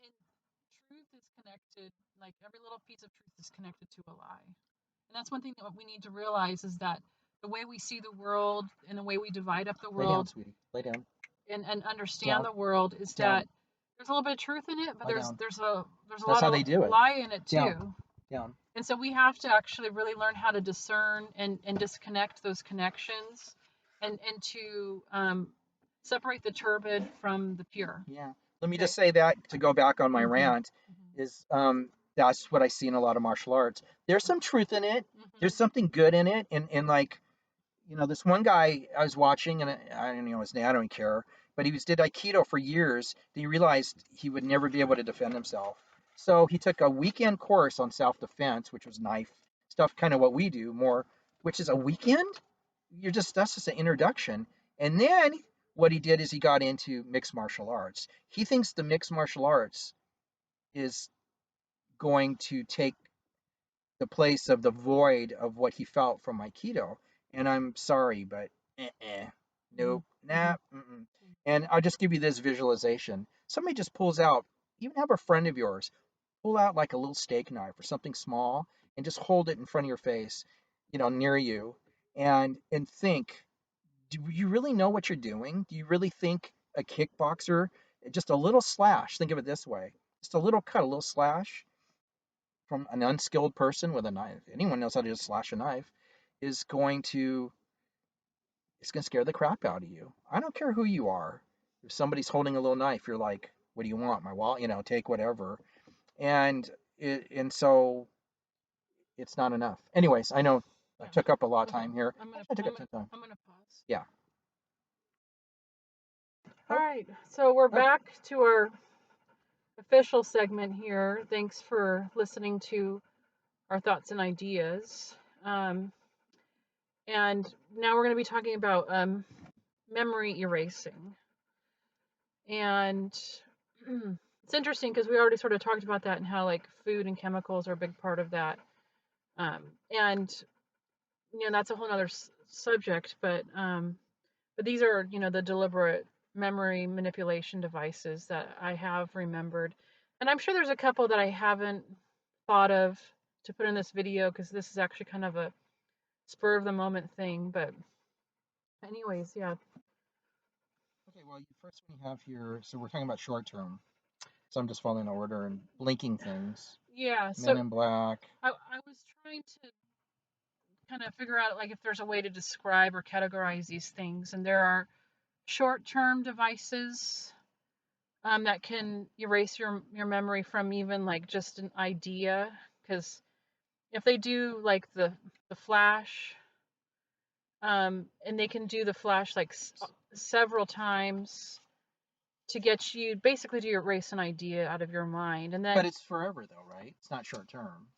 truth is connected, like every little piece of truth is connected to a lie. And that's one thing that we need to realize is that the way we see the world and the way we divide up the lay down, world sweetie, lay down, and understand down, the world is down, that there's a little bit of truth in it, but lie there's down. there's a That's lot how of they do it. lie in it Down, too. Yeah. And so we have to actually really learn how to discern and disconnect those connections and to separate the turbid from the pure. Yeah. Let me Okay. just say that to go back on my Mm-hmm. rant is that's what I see in a lot of martial arts. There's some truth in it. There's Mm-hmm. something good in it. And like, this one guy I was watching, and I don't know his name, I don't care, but he was did Aikido for years. He realized he would never be able to defend himself. So he took a weekend course on self-defense, which was knife stuff, kind of what we do more, which is a weekend. That's just an introduction. And then what he did is he got into mixed martial arts. He thinks the mixed martial arts is going to take the place of the void of what he felt from Aikido. And I'm sorry, but nope, Mm-hmm. nah. Mm-mm. And I'll just give you this visualization. Somebody just pulls out, even have a friend of yours, pull out like a little steak knife or something small and just hold it in front of your face, near you, and think, do you really know what you're doing? Do you really think a kickboxer, just a little slash, think of it this way, just a little cut, a little slash from an unskilled person with a knife, anyone knows how to just slash a knife, is going to it's going to scare the crap out of you. I don't care who you are. If somebody's holding a little knife, you're like, what do you want? My wallet, take whatever. And so it's not enough. Anyways, I know I Yeah. took up a lot of Okay. time here. I'm gonna Actually, I took I'm up gonna some time. I'm gonna pause. Yeah. All Oh, right. So we're oh, back to our official segment here. Thanks for listening to our thoughts and ideas. Um, and now we're going to be talking about memory erasing. And it's interesting because we already sort of talked about that and how like food and chemicals are a big part of that. And that's a whole other subject. But these are the deliberate memory manipulation devices that I have remembered, and I'm sure there's a couple that I haven't thought of to put in this video because this is actually kind of a spur of the moment thing. But anyways, yeah. okay. Well, the first one you have here. So we're talking about short term. So I'm just following the order and blinking things. Yeah, Men so in Black. I was trying to kind of figure out like if there's a way to describe or categorize these things, and there are short-term devices that can erase your memory from even like just an idea, because if they do like the flash, and they can do the flash like several times to get you basically to erase an idea out of your mind, and But then it's forever though, right? It's not short term.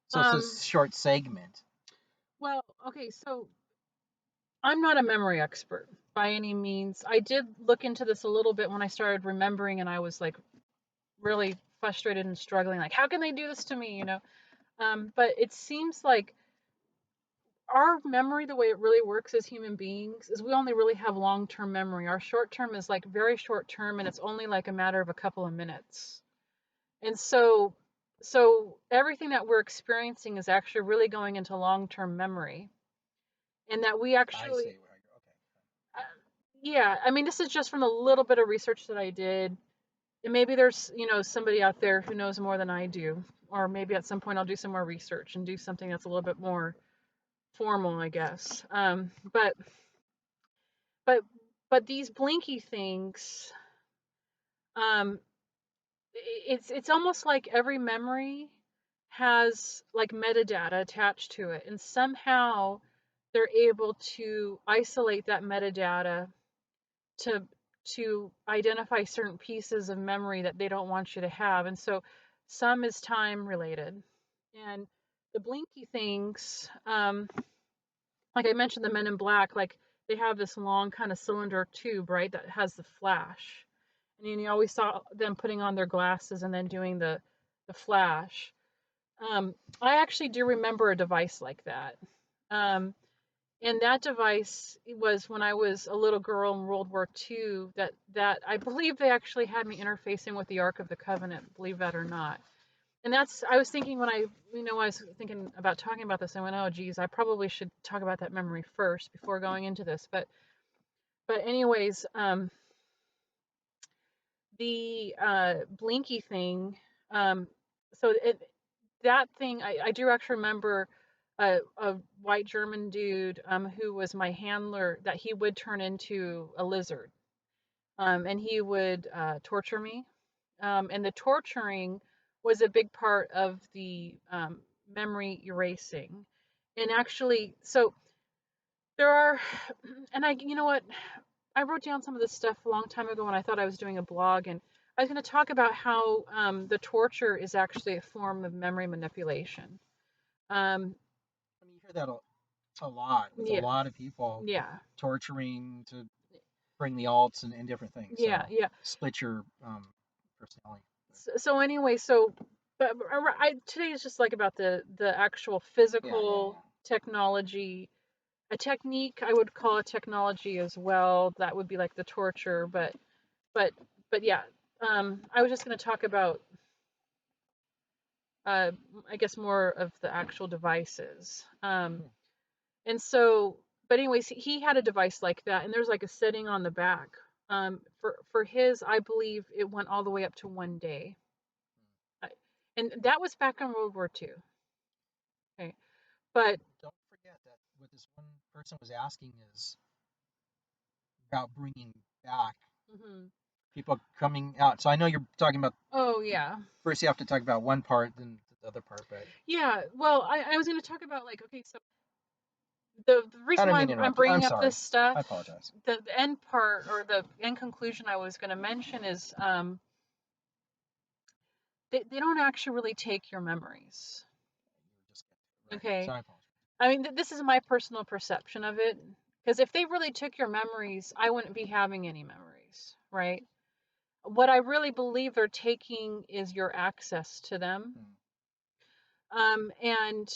So it's a um short segment. well, okay, so I'm not a memory expert by any means. I did look into this a little bit when I started remembering, and I was like really frustrated and struggling, like how can they do this to me. But it seems like our memory, the way it really works as human beings, is we only really have long term memory. Our short term is like very short term, and it's only like a matter of a couple of minutes. And so everything that we're experiencing is actually really going into long term memory. And that we I see. actually, Okay. uh, yeah, I mean, this is just from a little bit of research that I did. And maybe there's, somebody out there who knows more than I do. Or maybe at some point I'll do some more research and do something that's a little bit more formal, I guess. But but these blinky things, um, it's almost like every memory has like metadata attached to it, and somehow they're able to isolate that metadata to identify certain pieces of memory that they don't want you to have, and so some is time related, and the blinky things, like I mentioned, the Men in Black, like they have this long kind of cylinder tube, right, that has the flash. And you always saw them putting on their glasses and then doing the flash. I actually do remember a device like that. Um, and that device was when I was a little girl in World War II. That I believe they actually had me interfacing with the Ark of the Covenant, believe that or not. And that's I was thinking when I was thinking about talking about this, I went, oh geez, I probably should talk about that memory first before going into this. But anyways, the blinky thing, um, so that thing, I do actually remember a white German dude who was my handler, that he would turn into a lizard, and he would torture me, and the torturing was a big part of the memory erasing. And actually, so there are, and you know what, I wrote down some of this stuff a long time ago when I thought I was doing a blog, and I was going to talk about how the torture is actually a form of memory manipulation. Um, I mean, you hear that a lot with a yeah, lot of people yeah, torturing to bring the alts and different things. yeah, So yeah. split your personality. So anyway, but today is just like about the actual Yeah, yeah, physical yeah. technology, a technique. I would call it technology as well. That would be like the torture, but but yeah. I was just going to talk about uh, I guess more of the actual devices. Hmm. And so, but anyways, he had a device like that, and there's like a setting on the back. For his, I believe it went all the way up to 1 day, I, and that was back in World War II. Okay, but Don't forget that what this one person was asking is about bringing back mhm. people coming out. So I know you're talking about Oh yeah, first you have to talk about one part, then the other part. But yeah. Well, I was going to talk about like, okay, so the I reason didn't why mean to I'm interrupt you. I'm bringing up sorry. this stuff, I apologize. the end part or the end conclusion I was going to mention is they don't actually really take your memories. You were just right. So Okay. I apologize. I mean, this is my personal perception of it. Because if they really took your memories, I wouldn't be having any memories, right? What I really believe they're taking is your access to them. Hmm. Um, and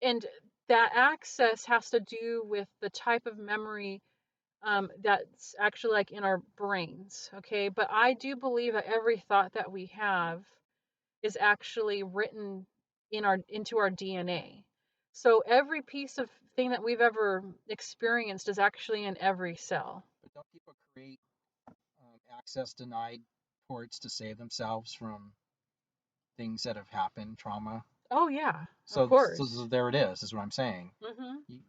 and that access has to do with the type of memory that's actually like in our brains, okay? But I do believe that every thought that we have is actually written into our DNA. So every piece of thing that we've ever experienced is actually in every cell. But don't people create access denied ports to save themselves from things that have happened, trauma? Oh yeah, of So course. there it is what I'm saying. Mhm. You-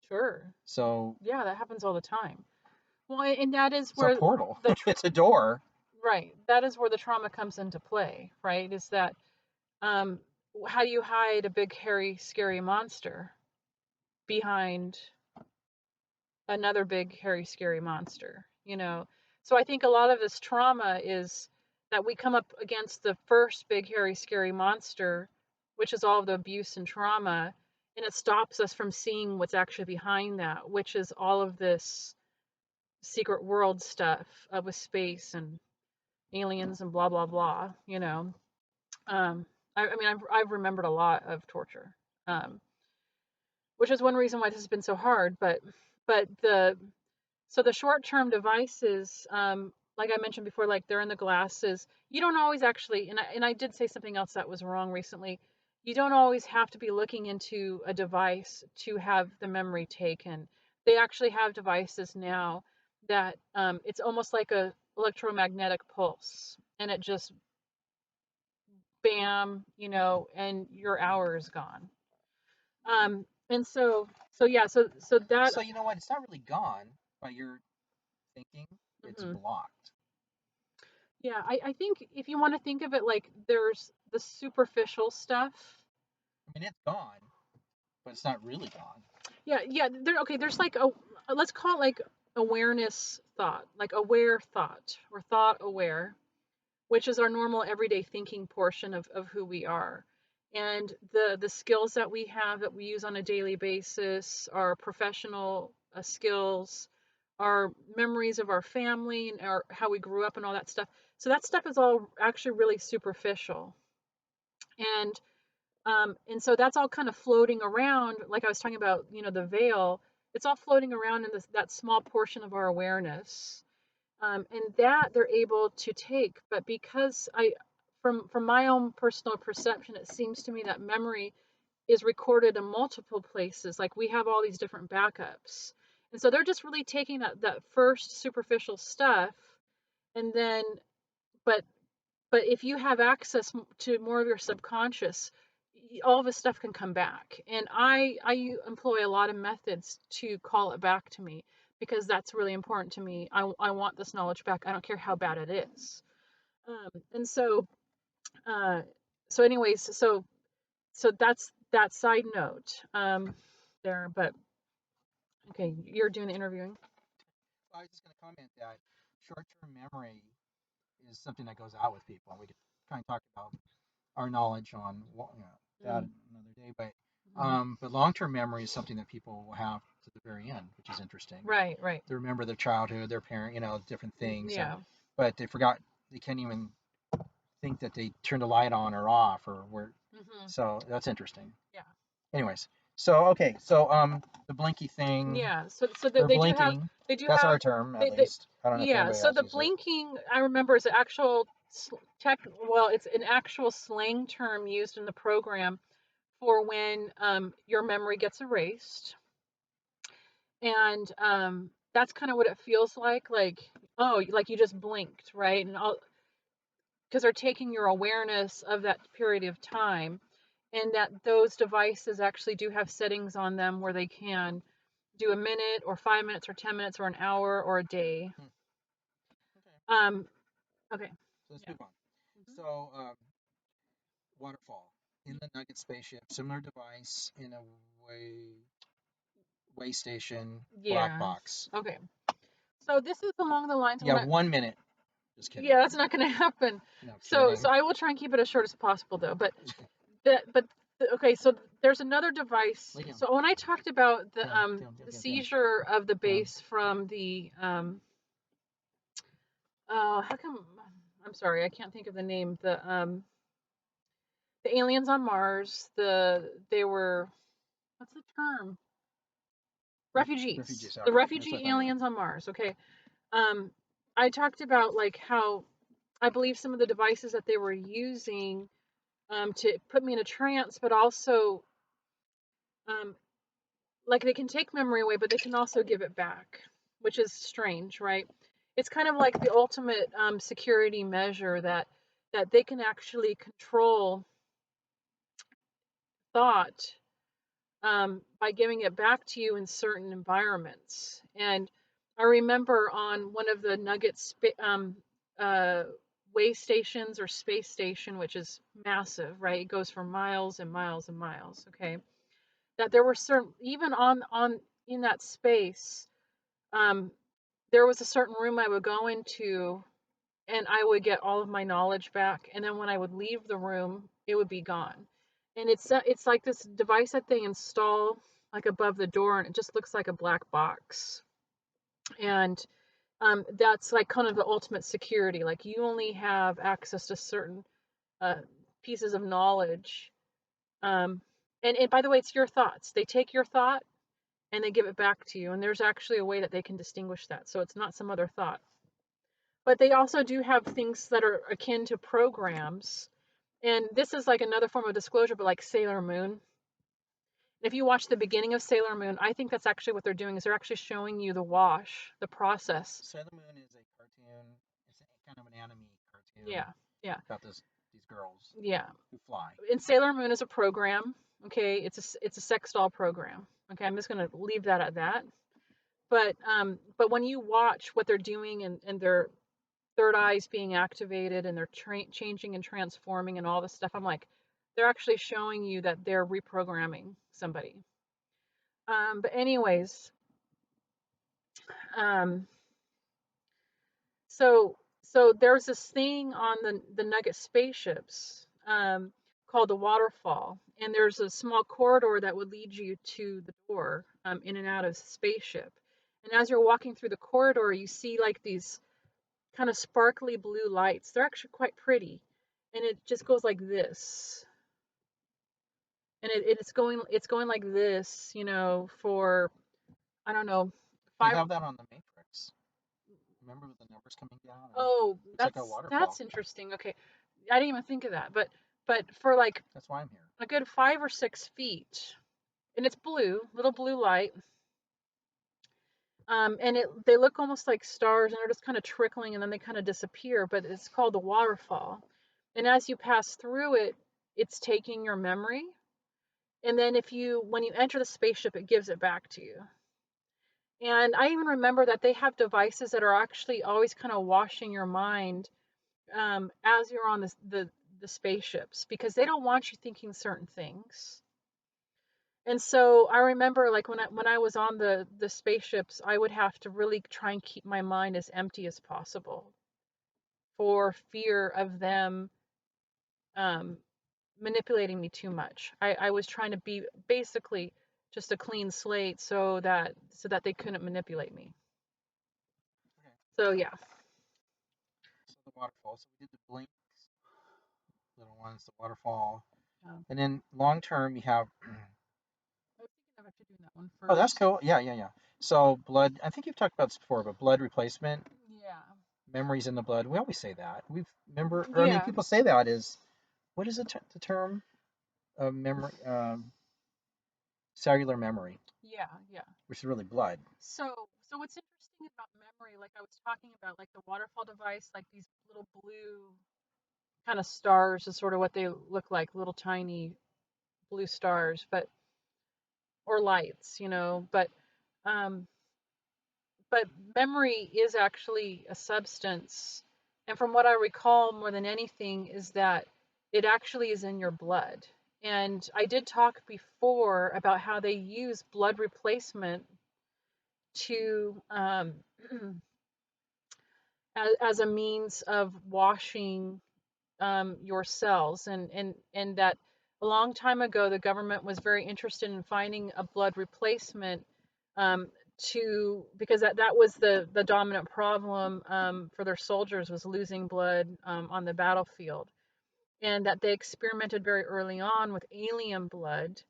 Sure. So Yeah, that happens all the time. Well, and that is it's a where portal. the It's a door. right. That is where the trauma comes into play, right? Is that um how do you hide a big hairy scary monster behind another big hairy scary monster, you know? So I think a lot of this trauma is that we come up against the first big hairy scary monster, which is all of the abuse and trauma, and it stops us from seeing what's actually behind that, which is all of this secret world stuff with space and aliens and blah blah blah, you know. um I mean, I've remembered a lot of torture, um which is one reason why this has been so hard. But the short-term devices, like I mentioned before, like they're in the glasses. You don't always actually, and I did say something else that was wrong recently. You don't always have to be looking into a device to have the memory taken. They actually have devices now that it's almost like a electromagnetic pulse, and it just bam, and your hour is gone. And so yeah, so that. So you know what? It's not really gone, but you're thinking it's Mhm. blocked. Yeah, I think if you want to think of it like there's the superficial stuff. I mean, it's gone, but it's not really gone. Yeah, yeah. There's like let's call it like awareness thought, like aware thought or thought aware, which is our normal everyday thinking portion of who we are. And the skills that we have that we use on a daily basis, our professional skills, our memories of our family and our how we grew up and all that stuff. So that stuff is all actually really superficial. And so that's all kind of floating around, like I was talking about, the veil. It's all floating around in that small portion of our awareness, and that they're able to take. But because from my own personal perception, it seems to me that memory is recorded in multiple places. Like we have all these different backups, and so they're just really taking that first superficial stuff, and then, but But if you have access to more of your subconscious, all of this stuff can come back. And I employ a lot of methods to call it back to me because that's really important to me. I want this knowledge back. I don't care how bad it is. And uh, so anyways, so that's that side note there. But okay, you're doing the interviewing. I was just going to comment that short-term memory is something that goes out with people. We could kind of talk about our knowledge on that another day, but long-term memory is something that people will have to the very end, which is interesting. Right, right. They remember their childhood, their parent, different things. Yeah. But they forgot. They can't even think that they turned the light on or off or where. So that's interesting. Yeah. Anyways, so okay, so the blinky thing. Yeah. So Or they blinking. do have That's our term, at least. I don't know if yeah. anybody So else the uses it. blinking I remember is an actual well, it's an actual slang term used in the program for when your memory gets erased. And that's kind of what it feels like, oh, like you just blinked, right? And all because they're taking your awareness of that period of time, and that those devices actually do have settings on them where they can do a minute or 5 minutes or 10 minutes or an hour or a day. Okay. Um, okay. So let's Yeah. move on. So waterfall in the Nugget spaceship, similar device in a way station, black Yeah. box. Okay. So this is along the lines of Yeah, 1 minute. Just kidding. yeah, that's not going to happen. No So kidding. I will try and keep it as short as possible though. But okay, so there's another device. So when I talked about the seizure of the base from the how come I'm sorry, I can't think of the name. The aliens on Mars, they were what's the term? Refugees. Okay. The refugee aliens on Mars. Okay. Um I talked about like how I believe some of the devices that they were using to put me in a trance, but also um, like they can take memory away, but they can also give it back, which is strange, right? It's kind of like the ultimate security measure that they can actually control thought by giving it back to you in certain environments. And I remember on one of the Nugget uh, way stations or space station, which is massive, right? It goes for miles and miles and miles. Okay, that there were certain even on in that space, um, there was a certain room I would go into, and I would get all of my knowledge back, and then when I would leave the room, it would be gone. And it's like this device that they install like above the door, and it just looks like a black box. And that's like kind of the ultimate security. Like you only have access to certain uh, pieces of knowledge. Um, and by the way, it's your thoughts. They take your thought and they give it back to you. And there's actually a way that they can distinguish that. So it's not some other thought. But they also do have things that are akin to programs. And this is like another form of disclosure, but like Sailor Moon. If you watch the beginning of Sailor Moon, I think that's actually what they're doing is they're actually showing you the wash, the process. Sailor Moon is a cartoon. It's kind of an anime cartoon. Yeah, yeah. About these girls. Yeah. Who fly. And Sailor Moon is a program. Okay, it's a sex doll program. Okay, I'm just gonna leave that at that. But when you watch what they're doing and their third eyes being activated and they're changing and transforming and all this stuff, I'm like, they're actually showing you that they're reprogramming somebody. But anyways, um, so there's this thing on the Nugget spaceships called the waterfall, and there's a small corridor that would lead you to the door in and out of the spaceship. And as you're walking through the corridor, you see like these kind of sparkly blue lights. They're actually quite pretty, and it just goes like this, and it's going like this, for I don't know, They 5. have that on the Matrix. Remember with the numbers coming down? Oh, It's like a waterfall. that's interesting. Okay, I didn't even think of that, but for like That's why I'm here. a good 5 or 6 feet, and it's blue, little blue light. And they look almost like stars, and they're just kind of trickling, and then they kind of disappear. But it's called the waterfall. And as you pass through it, it's taking your memory. And then when you enter the spaceship, it gives it back to you. And I even remember that they have devices that are actually always kind of washing your mind as you're on the spaceships, because they don't want you thinking certain things. And so I remember, like, when I was on the spaceships, I would have to really try and keep my mind as empty as possible for fear of them um, manipulating me too much. I was trying to be basically just a clean slate so that they couldn't manipulate me. Okay. So yeah. So the waterfall. So we did the blink little ones, the waterfall, Um, and then long term you have. I was thinking of actually doing that one Oh, that's first. cool. Yeah, yeah, yeah. So blood. I think you've talked about this before, but blood replacement, Yeah. memories in the blood. We always say that. We've remember. Or I mean, Yeah. people say that is what is the term? Memory, cellular memory, Yeah. Yeah. which is really blood. So what's interesting about memory, like I was talking about, like the waterfall device, like these little blue kind of stars is sort of what they look like, little tiny blue stars, but or lights, um, but memory is actually a substance. And from what I recall more than anything is that it actually is in your blood. And I did talk before about how they use blood replacement to as a means of washing your cells, and that a long time ago the government was very interested in finding a blood replacement, um, because that was the dominant problem for their soldiers, was losing blood on the battlefield, and that they experimented very early on with alien blood.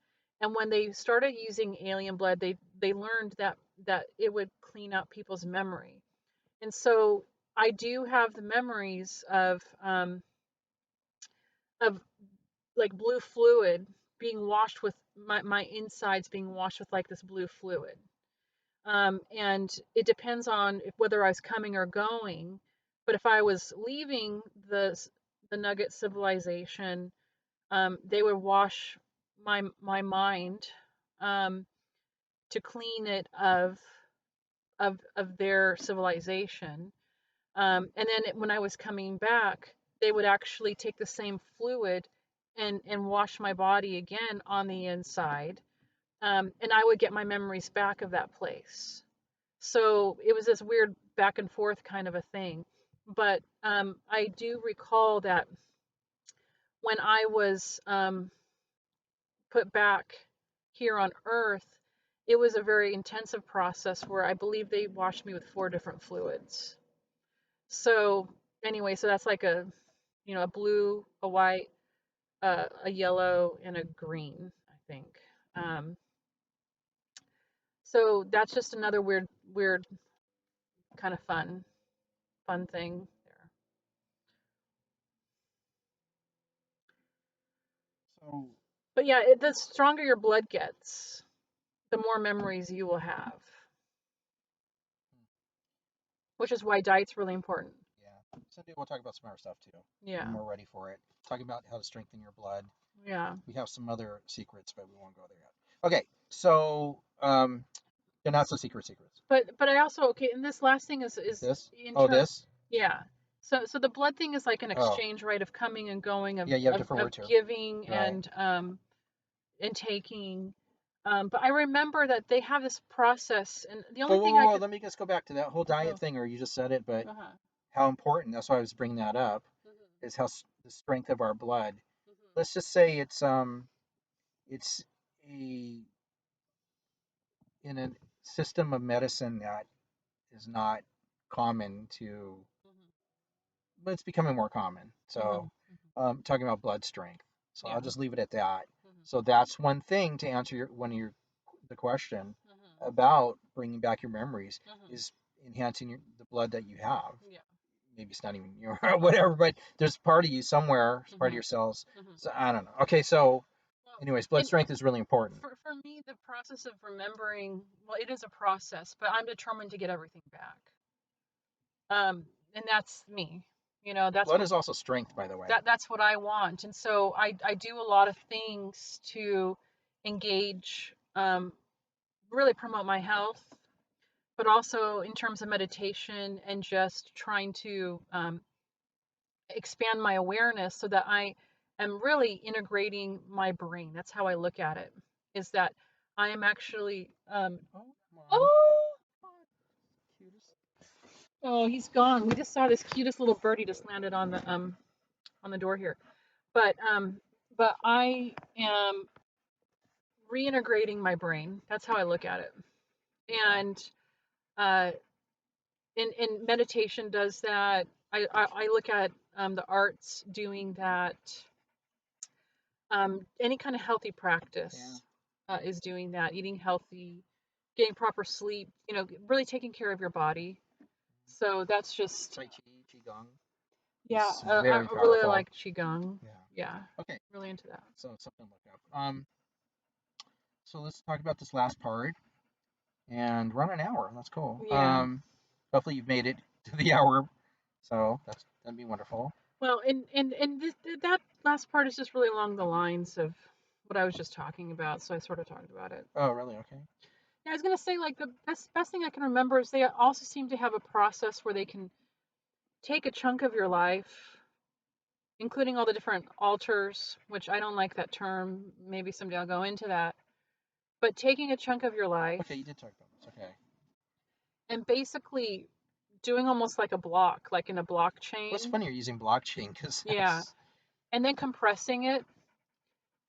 And when they started using alien blood, they learned that it would clean up people's memory. And so I do have the memories of like blue fluid being washed with my insides being washed with like this blue fluid. And it depends on whether I was coming or going. But if I was leaving the Nugget civilization, they would wash my mind um, to clean it of their civilization. And then when I was coming back, they would actually take the same fluid and wash my body again on the inside. And I would get my memories back of that place. So it was this weird back and forth kind of a thing. But I do recall that when I was put back here on Earth, it was a very intensive process where I believe they washed me with 4 different fluids. So anyway, so that's like a blue, a white, a yellow, and a green, I think. Um, so that's just another weird kind of fun thing there. So But yeah, the stronger your blood gets, the more memories you will have, which is why diet's really important. yeah, someday we'll talk about some other stuff too Yeah, when we're ready for it. Talking about how to strengthen your blood. yeah. We have some other secrets, but we won't go there yet. Okay, so they're not so secrets. But I also, okay, and this last thing Is is this? in Oh, turn, this? yeah. So the blood thing is like an Oh, exchange, right, of coming and going, yeah, you have different of words here. giving Right. and taking. But I remember that they have this process, and the Whoa, only whoa, thing whoa, I whoa. could. Let me just go back to that whole diet Oh, thing, or you just said it, but uh-huh. how important, that's why I was bringing that up, Hmm. is how the strength of our blood. Hmm. Let's just say it's a in a system of medicine that is not common to, but it's becoming more common. Hmm. So, Hmm. talking about blood strength. So I'll Yeah. just leave it at that. Hmm. So that's one thing to answer one of your the question Hmm. about bringing back your memories Hmm. is enhancing the blood that you have. Yeah. Maybe it's not even your whatever, but there's part of you somewhere, it's part of Hmm. your cells. Hmm. So I don't know. Okay, so Well, anyways, blood and strength is really important. for me, the process of remembering, well, it is a process, but I'm determined to get everything back. And that's me. That's Blood is also strength, by the way. that's what I want. And so I do a lot of things to engage, really promote my health, but also in terms of meditation and just trying to expand my awareness so that I am really integrating my brain. That's how I look at it. Is that I am actually Oh, come on. oh Cutest. oh, he's gone. We just saw this cutest little birdie just landed on the door here. But I am reintegrating my brain. That's how I look at it. And uh in meditation does that. I look at the arts doing that. Any kind of healthy Yeah. practice is doing that. Eating healthy, getting proper sleep. Really taking care of your body. So that's just Tai Chi, Qigong. yeah. It's I very really powerful. like qigong. Yeah. Yeah, Okay. really into that. So it's something to look up. So let's talk about this last part. And we're on an hour. That's cool. Yeah. Hopefully you've made it to the hour. So that'd be wonderful. Well, and that last part is just really along the lines of what I was just talking about. So I sort of talked about it. Oh, really? Okay. Yeah, I was gonna say like the best thing I can remember is they also seem to have a process where they can take a chunk of your life, including all the different altars, which I don't like that term. Maybe someday I'll go into that. But taking a chunk of your life Okay, you did talk about this. Okay. and basically doing almost like a block, like in a Well, it's blockchain. funny you're using blockchain because Yeah. that's And then compressing it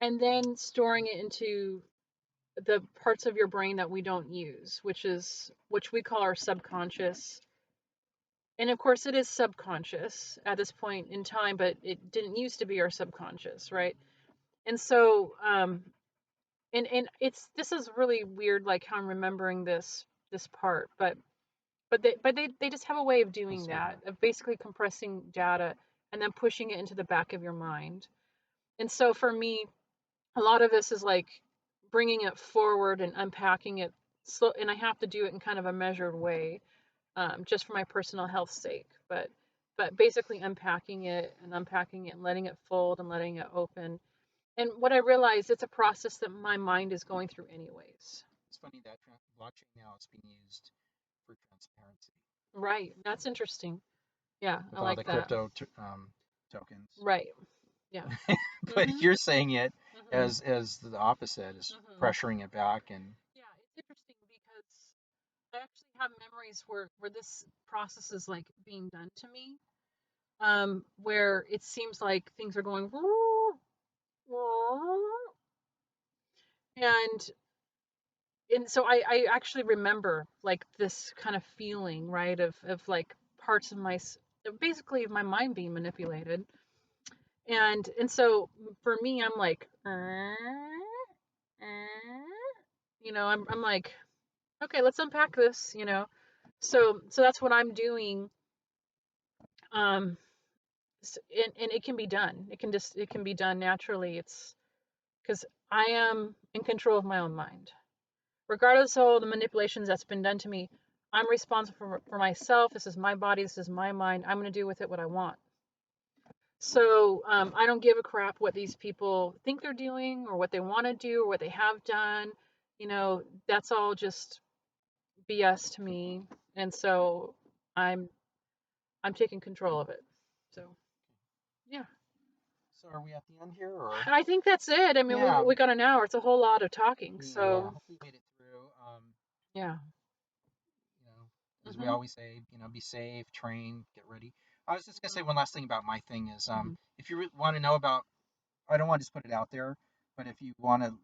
and then storing it into the parts of your brain that we don't use, which we call our subconscious. And of course, it is subconscious at this point in time, but it didn't used to be our subconscious, right? And so, and it's this is really weird, like how I'm remembering this part, but they just have a way of doing that, sweetheart. of basically compressing data and then pushing it into the back of your mind. And so for me, a lot of this is like bringing it forward and unpacking it slow, and I have to do it in kind of a measured way, just for my personal health's sake. But basically unpacking it and letting it fold and letting it open. And what I realized, it's a process that my mind is going through anyways. It's funny that blockchain now is being used for transparency Right. That's interesting. Yeah, I with all like the that. crypto tokens. Right. Yeah. But Mhm. you're saying it Mhm. as the opposite is Mhm. pressuring it back and Yeah, it's interesting because I actually have memories where this process is like being done to me, where it seems like things are going and and so I actually remember like this kind of feeling, right, of like parts of basically of my mind being manipulated. And so for me, I'm like I'm like, okay, let's unpack this. So that's what I'm doing. um and it can be done. It can be done naturally. It's because I am in control of my own mind. Regardless of all the manipulations that's been done to me, I'm responsible for myself. This is my body. This is my mind. I'm going to do with it what I want. So I don't give a crap what these people think they're doing or what they want to do or what they have done. That's all just BS to me. And so I'm I'm taking control of it. So yeah, so are we at the end here or I think that's it. I mean, yeah we got an hour. It's a whole lot of talking. yeah So hopefully we made it through yeah. you know as we Mhm. always say be safe, train, get ready. I was just gonna say Mhm. one last thing about my thing is Mhm. if you want to know about I don't want to just put it out there, but if you want to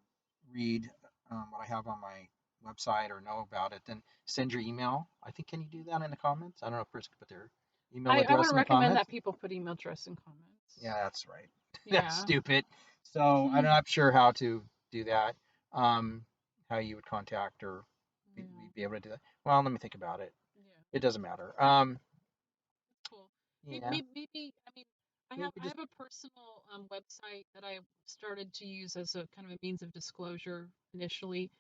read what I have on my website or know about it, then send your email. I think can you do that in the comments? I don't know if Chris could put their email I address would in the recommend comments. that people put email address in comments. Yeah, that's right. That's Yeah. stupid. So I'm Hmm. not sure how to do that. How you would contact or Yeah. be able to do that. Well, let me think about it. Yeah. It doesn't matter. Cool. Yeah, Maybe I mean maybe I just have a personal website that I started to use as a kind of a means of disclosure initially.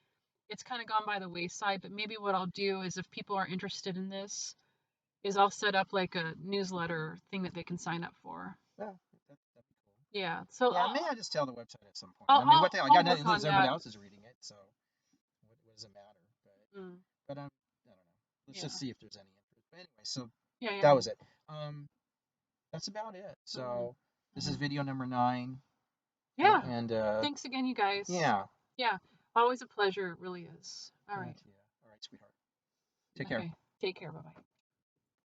It's kind of gone by the wayside, but maybe what I'll do is if people are interested in this, is I'll set up like a newsletter thing that they can sign up for. Yeah, that'd be cool. Yeah. So Yeah, maybe I just tell the website at some point. I'll I mean, what the hell? I I'll got work nothing to on lose. Everybody that. else is reading it, so what does it matter? Mm, But I don't know. Let's yeah. just see if there's any interest. But anyway, so Yeah. Yeah. that was it. That's about it. Hmm. So this is Hmm. video number 9, Yeah. and Thanks again, you guys. yeah. Yeah. Always a pleasure. It really is. All Yeah, right. Teah. All right, sweetheart. Take care. Okay. Take care. Bye bye.